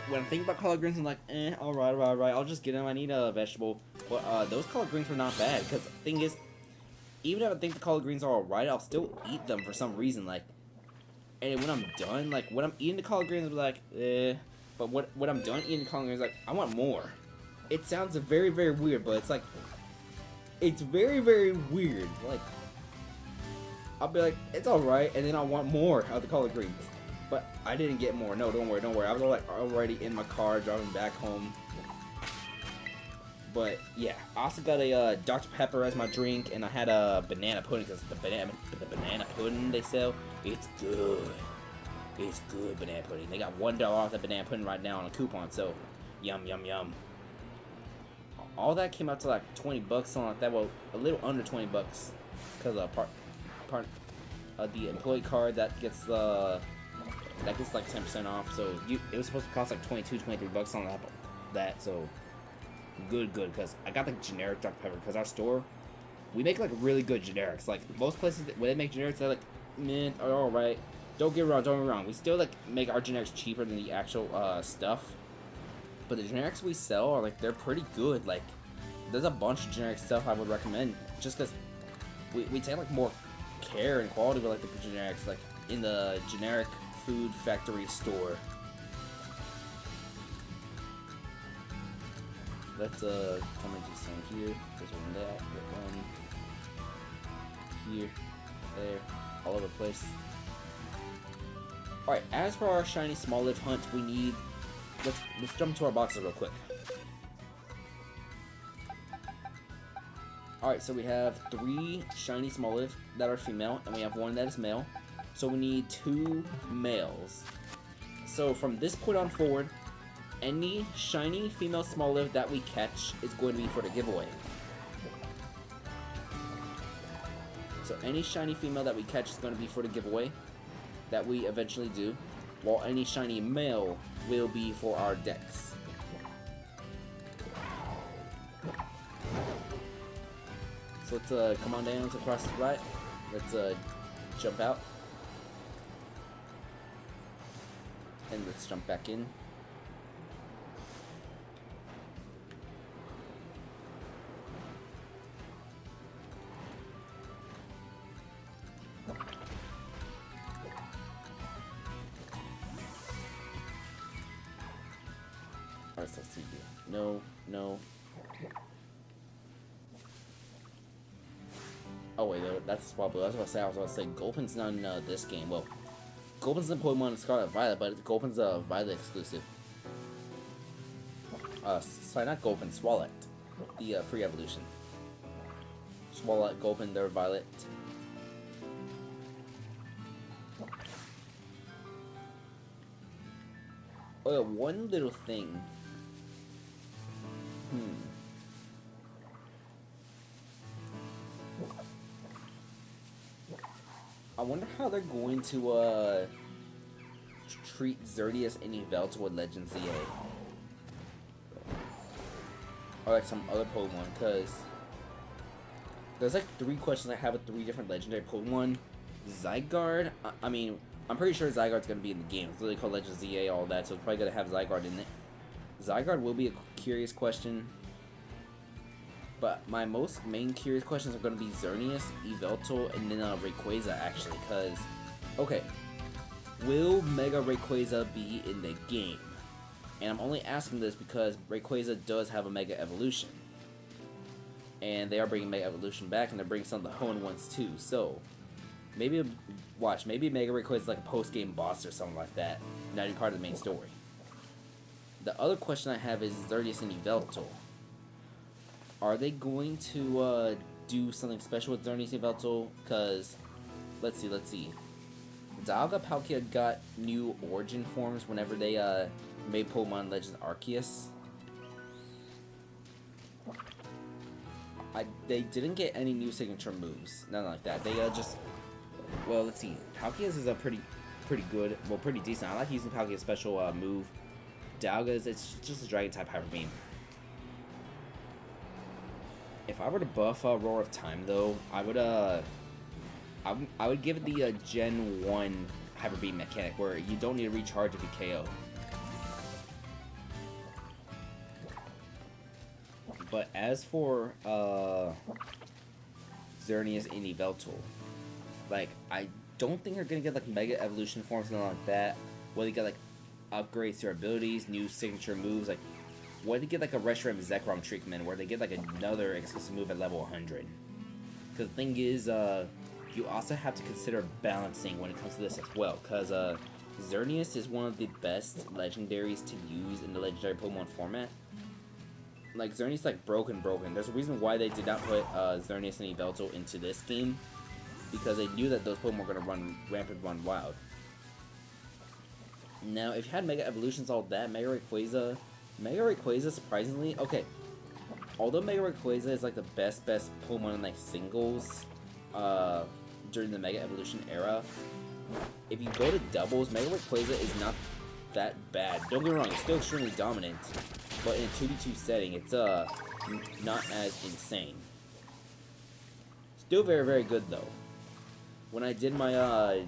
When I'm thinking about collard greens, I'm like, alright. I'll just get them. I need a vegetable. But those collard greens were not bad. Because the thing is, even if I think the collard greens are alright, I'll still eat them for some reason. Like, and when I'm done, like, when I'm eating the collard greens, I'm like, But when I'm done eating the collard greens, like, I want more. It sounds very, very weird, but it's like, it's very, very weird. Like, I'll be like, it's alright, and then I want more of the collard greens. But I didn't get more. No, don't worry. I was like already in my car driving back home. But yeah, I also got a Dr. Pepper as my drink, and I had a banana pudding because the banana pudding they sell, it's good. It's good banana pudding. They got $1 off the banana pudding right now on a coupon, so yum. All that came out to like 20 bucks, something like that. Well, a little under 20 bucks, because the employee card that gets like 10% off. So it was supposed to cost like 22, 23 bucks on that. So good, because I got the generic Dr. Pepper, because our store, we make like really good generics. Like most places when they make generics, they're like, man, all right. Don't get me wrong. We still like make our generics cheaper than the actual stuff. But the generics we sell are like, they're pretty good. Like, there's a bunch of generic stuff I would recommend, just because we take like more care and quality with like the generics, like in the generic food factory store. Let's come into some here. There's one that, one here, there, all over the place. Alright, as for our shiny Smoliv hunt, we need, let's jump to our boxes real quick. Alright, so we have 3 shiny Smoliv that are female, and we have 1 that is male. So we need 2 males. So from this point on forward, any shiny female Smoliv that we catch is going to be for the giveaway. So any shiny female that we catch is going to be for the giveaway that we eventually do, while any shiny male will be for our decks. So let's come on down to cross the right. Let's jump out. And let's jump back in. Alright, so let's see here. No. Oh wait, that's Swablu. I was about to say Gulpin's not in this game. Well, Gulpin's in Pokemon Scarlet Violet, but Gulpin's a Violet exclusive. Sorry, not Gulpin, Swallet. The pre-evolution. Swallet, Gulpin, they're Violet. Oh yeah, one little thing. I wonder how they're going to treat Xerneas and Yveltal with Legend ZA. Or like some other Pokemon, because there's like 3 questions I have with 3 different legendary Pokemon. Zygarde, I mean, I'm pretty sure Zygarde's going to be in the game. It's literally called Legend ZA, all that, so it's probably going to have Zygarde in it. Zygarde will be a curious question. But my main curious questions are going to be Xerneas, Yveltal, and then Rayquaza, actually, because, okay, will Mega Rayquaza be in the game? And I'm only asking this because Rayquaza does have a Mega Evolution. And they are bringing Mega Evolution back, and they're bringing some of the Hoenn ones too, so maybe, maybe Mega Rayquaza is like a post-game boss or something like that, not even part of the main story. The other question I have is Xerneas and Yveltal. Are they going to do something special with Xerneas and Yveltal? Because, let's see. Dialga Palkia got new origin forms whenever they made Pokemon Legends Arceus. They didn't get any new signature moves, nothing like that. They just, well, let's see. Palkia's is a pretty good, well, pretty decent. I like using Palkia's special move Dialga's, it's just a Dragon type Hyper Beam. If I were to buff Roar of Time though, I would give it the Gen 1 Hyper Beam mechanic where you don't need to recharge if you KO. But as for Xerneas and Yveltal, like, I don't think they're gonna get like Mega Evolution forms, something like that. Where they get like upgrades to their abilities, new signature moves, like where they get like a Reshiram Zekrom treatment, where they get like another exclusive move at level 100. Because the thing is, you also have to consider balancing when it comes to this as well. Because Xerneas is one of the best legendaries to use in the legendary Pokemon format. Like, Xerneas like broken. There's a reason why they did not put Xerneas and Yveltal into this game. Because they knew that those Pokemon were going to run rampant, run wild. Now, if you had Mega Evolutions, all that, Mega Rayquaza, surprisingly, okay, although Mega Rayquaza is like the best Pokemon in like singles during the Mega Evolution era, if you go to doubles, Mega Rayquaza is not that bad. Don't get me wrong, it's still extremely dominant, but in a 2v2 setting, it's not as insane. Still very good though. When I did my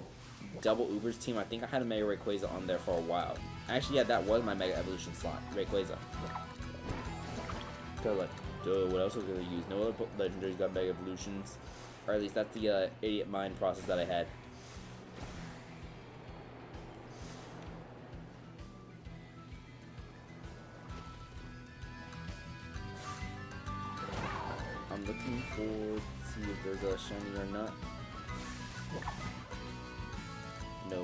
double Ubers team, I think I had a Mega Rayquaza on there for a while. Actually, yeah, that was my Mega Evolution slot, Rayquaza. Cause like, duh, what else was I gonna use? No other legendaries got Mega Evolutions, or at least that's the idiot mind process that I had. I'm looking forward to see if there's a shiny or not. No.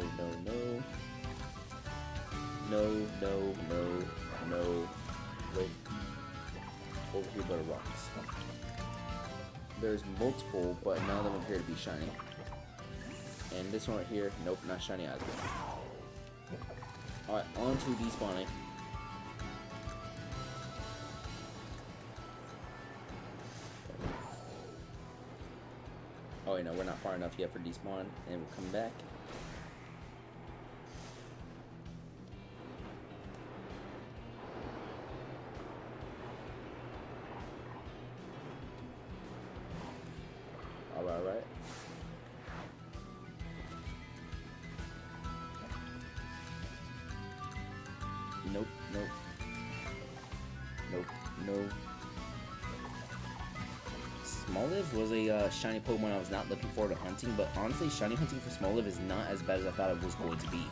Wait. Over here but rocks. There's multiple, but none of them appear to be shiny. And this one right here, nope, not shiny either. Alright, on to despawning. Oh wait, no, we're not far enough yet for despawn, and we'll come back. Alright. Nope. Smoliv was a shiny Pokemon I was not looking forward to hunting, but honestly, shiny hunting for Smoliv is not as bad as I thought it was going to be.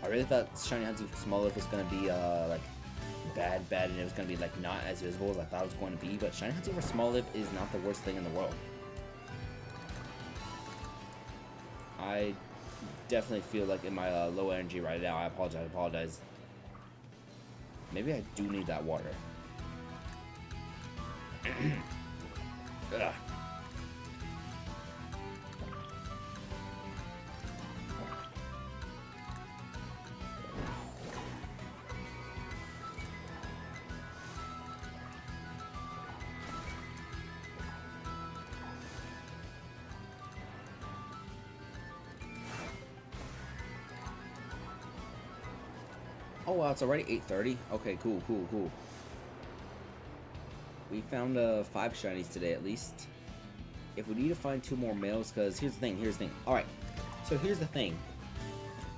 I really thought shiny hunting for Smoliv was going to be like bad, and it was going to be like not as visible as I thought it was going to be, but shiny hunting for Smoliv is not the worst thing in the world. I definitely feel like in my low energy right now. I apologize. Maybe I do need that water. Ugh. Oh wow, it's already 8:30. Okay, cool. We found 5 shinies today at least. If we need to find 2 more males, because here's the thing. Alright, so here's the thing.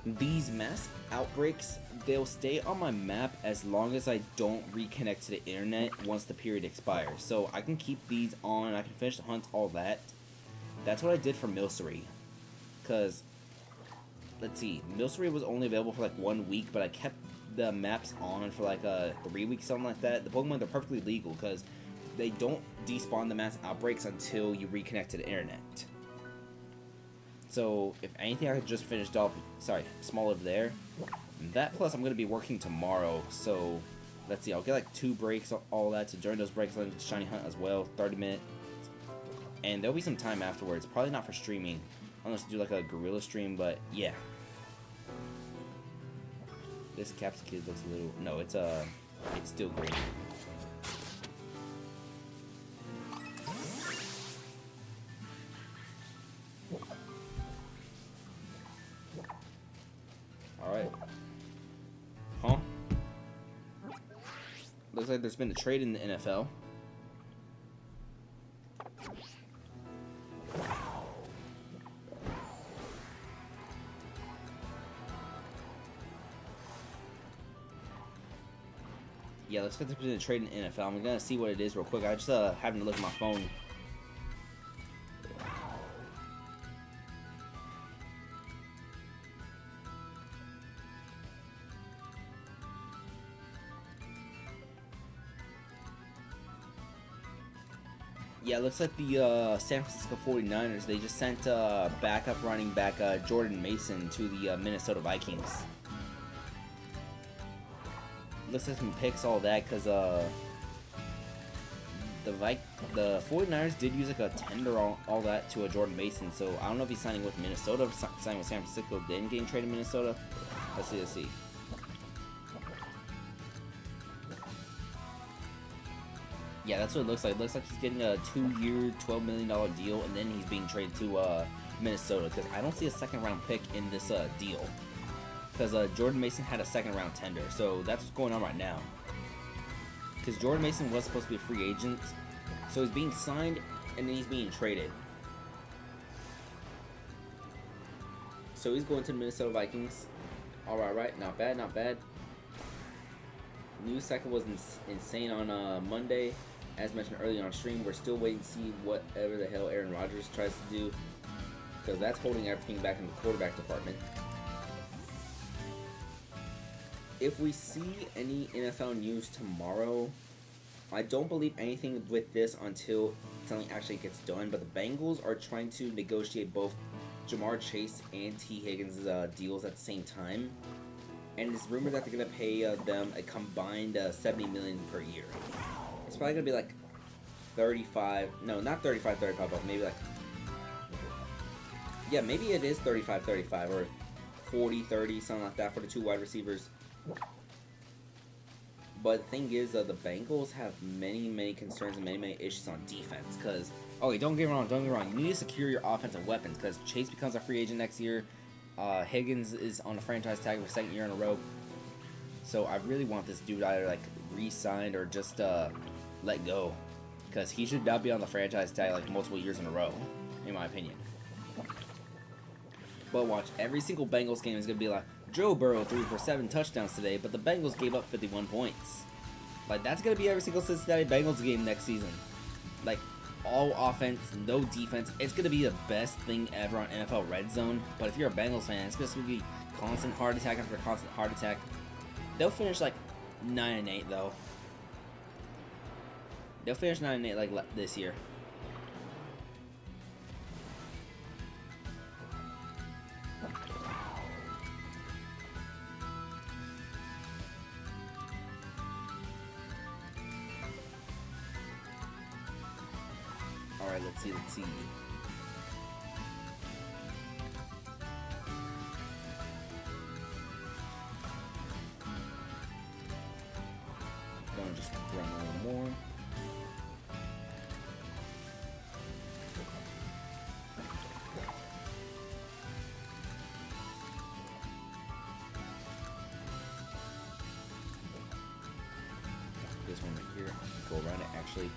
These mass outbreaks, they'll stay on my map as long as I don't reconnect to the internet once the period expires. So I can keep these on, I can finish the hunt, all that. That's what I did for Milcery. Because, let's see, Milcery was only available for like 1 week, but I kept the maps on for like 3 weeks, something like that. The Pokemon, they're perfectly legal because they don't despawn the mass outbreaks until you reconnect to the internet. So if anything, I could just finish off, Smoliv there. That plus I'm going to be working tomorrow, so let's see, I'll get like 2 breaks, all that, so during those breaks I'll do shiny hunt as well, 30 minutes. And there'll be some time afterwards, probably not for streaming, unless I do like a gorilla stream, but yeah. This Caps Kid looks a little, no, it's still green. Alright. looks like there's been a trade in the NFL. Yeah, looks like there's been a trade in the NFL. I'm gonna see what it is real quick. I just having to look at my phone. Yeah, it looks like the San Francisco 49ers, they just sent backup running back Jordan Mason to the Minnesota Vikings. Looks like some picks, all that, because the 49ers did use like a tender, all that to a Jordan Mason, so I don't know if he's signing with Minnesota, signing with San Francisco, then getting traded to Minnesota. Let's see. Yeah, that's what it looks like. It looks like he's getting a 2-year, $12 million deal, and then he's being traded to Minnesota, because I don't see a second-round pick in this deal. Because Jordan Mason had a second-round tender, so that's what's going on right now. Because Jordan Mason was supposed to be a free agent, so he's being signed, and then he's being traded. So he's going to the Minnesota Vikings. Alright, not bad. News cycle was insane on Monday. As mentioned earlier on stream, we're still waiting to see whatever the hell Aaron Rodgers tries to do, because that's holding everything back in the quarterback department. If we see any NFL news tomorrow, I don't believe anything with this until something actually gets done, but the Bengals are trying to negotiate both Jamar Chase and T. Higgins' deals at the same time. And it's rumored that they're going to pay them a combined $70 million per year. It's probably going to be like 35, no, not 35, but maybe like, yeah, maybe it is 35, or 40, 30, something like that for the two wide receivers. But the thing is, the Bengals have many concerns and many issues on defense. Because, okay, don't get me wrong, you need to secure your offensive weapons, because Chase becomes a free agent next year. Higgins is on a franchise tag for the second year in a row. So I really want this dude either like re-signed or just let go, because he should not be on the franchise tag like multiple years in a row, in my opinion. But watch, every single Bengals game is gonna be like, Joe Burrow threw for 7 touchdowns today, but the Bengals gave up 51 points. Like, that's gonna be every single Cincinnati Bengals game next season. Like, all offense, no defense. It's gonna be the best thing ever on NFL Red Zone. But if you're a Bengals fan, it's gonna be constant heart attack after constant heart attack. They'll finish like 9-8 though. They'll finish 9-8 like this year. Alright, let's see. Gonna just run a little more. This one right here, go around it actually.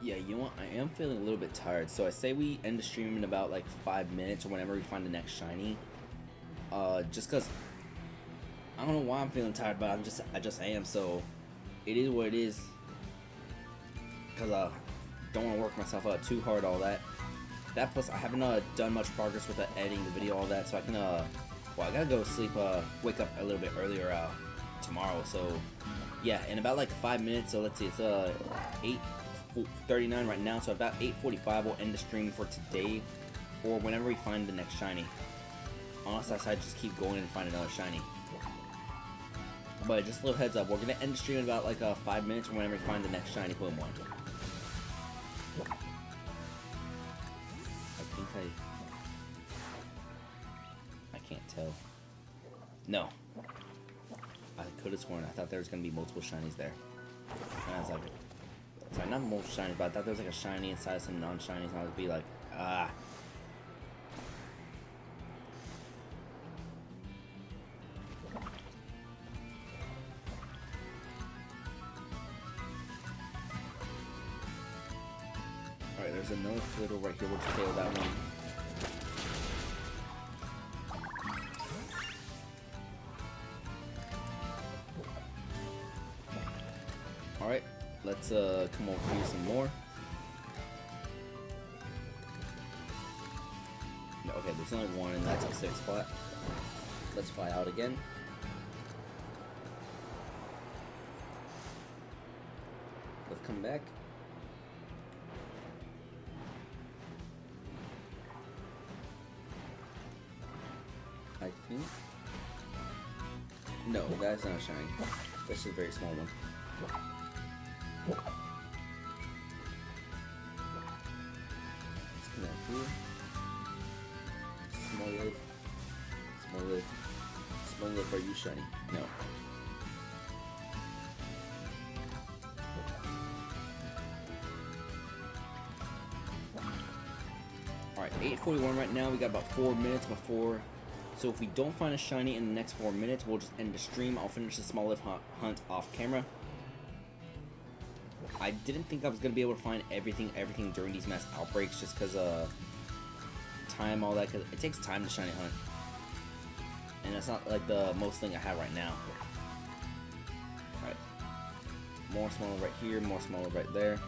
Yeah, you know what? I am feeling a little bit tired, so I say we end the stream in about like 5 minutes or whenever we find the next shiny. Just cause I don't know why I'm feeling tired, but I just am. So it is what it is. Cause don't want to work myself out too hard. All that. That plus I haven't done much progress with editing the video, all that. So I can well, I gotta go sleep. Wake up a little bit earlier tomorrow. So yeah, in about like 5 minutes. So let's see, it's 8:39 right now, so about 8:45 we'll end the stream for today, or whenever we find the next shiny. Honestly, I just keep going and find another shiny. But just a little heads up, we're gonna end the stream in about like 5 minutes, or whenever we find the next shiny Pokemon. I can't tell. No, I could have sworn. I thought there was gonna be multiple shinies there, and I was like, sorry, not multiple shinies, but I thought there was like a shiny inside of some non-shinies, and I would be like, there's another fiddle right here. We'll just fail that one. Alright, let's come over here some more. No, okay, there's only one, and that's a safe spot. Let's fly out again. Let's come back. I think. No, that's not shiny. That's just a very small one. Let's come out here. Smoliv. Smoliv. Smoliv, are you shiny? No. Alright, 8:41 right now. We got about 4 minutes before. So if we don't find a shiny in the next 4 minutes, we'll just end the stream. I'll finish the Smoliv hunt off camera. I didn't think I was going to be able to find everything during these mass outbreaks just because time, all that, because it takes time to shiny hunt. And that's not like the most thing I have right now. Alright. More Smoliv right here, more Smoliv right there.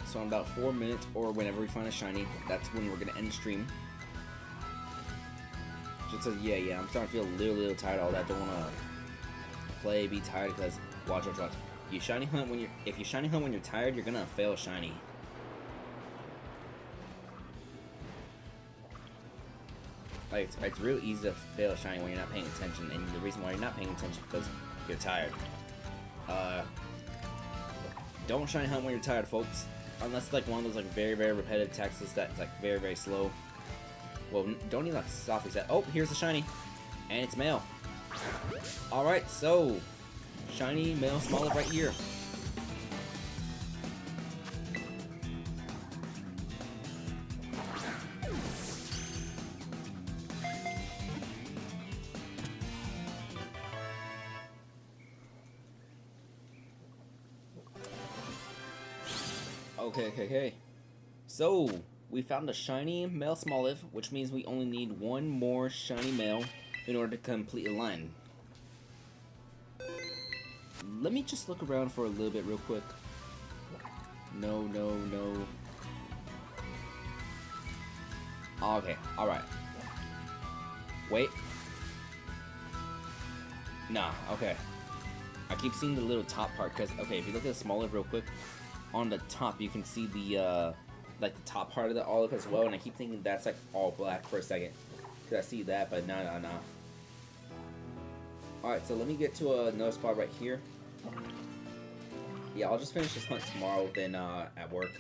So in about 4 minutes, or whenever we find a shiny, that's when we're gonna end the stream. Just so, yeah, I'm starting to feel a little tired of all that. Don't wanna play, be tired, because watch. You shiny hunt when if you shiny hunt when you're tired, you're gonna fail shiny. Like it's real easy to fail shiny when you're not paying attention, and the reason why you're not paying attention is because you're tired. Don't shiny hunt when you're tired, folks. Unless like one of those like very repetitive texts that's like very slow. Well, don't need like soft reset. Oh, here's the shiny, and it's male. All right, so shiny male Smoliv right here. Okay. So, we found a shiny male Smoliv, which means we only need one more shiny male in order to complete a line. Let me just look around for a little bit real quick. No. Okay, alright. Wait. Nah, okay. I keep seeing the little top part, because, okay, if you look at the Smoliv real quick, on the top you can see the like the top part of the olive as well, and I keep thinking that's like all black for a second because I see that, but no. Alright, so let me get to another spot right here. Yeah, I'll just finish this hunt tomorrow then at work.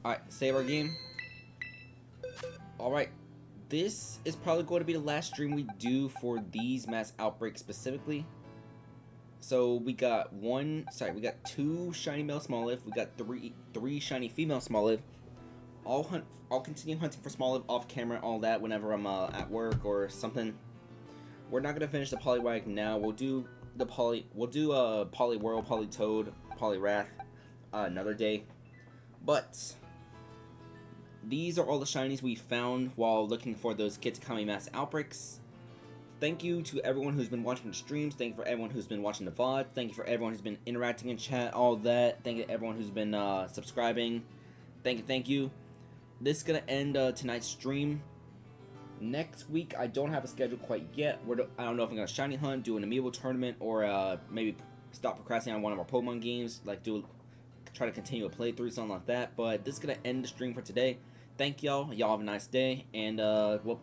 Alright, save our game. Alright, this is probably going to be the last stream we do for these mass outbreaks specifically. So we got two shiny male Smoliv. We got three shiny female Smoliv. I'll continue hunting for Smoliv off camera, all that whenever I'm at work or something. We're not gonna finish the Poliwag now. We'll do Poliwhirl, Politoad, Poliwrath another day. But these are all the shinies we found while looking for those Kitakami mass outbreaks. Thank you to everyone who's been watching the streams. Thank you for everyone who's been watching the VOD. Thank you for everyone who's been interacting in chat, all that. Thank you to everyone who's been subscribing. Thank you. This is going to end tonight's stream. Next week, I don't have a schedule quite yet. I don't know if I'm going to shiny hunt, do an amiibo tournament, or maybe stop procrastinating on one of our Pokemon games. Like try to continue a playthrough, something like that. But this is going to end the stream for today. Thank y'all. Y'all have a nice day. And, well,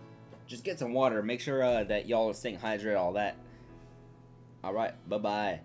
just get some water. Make sure that y'all are staying hydrated, all that. Alright, bye-bye.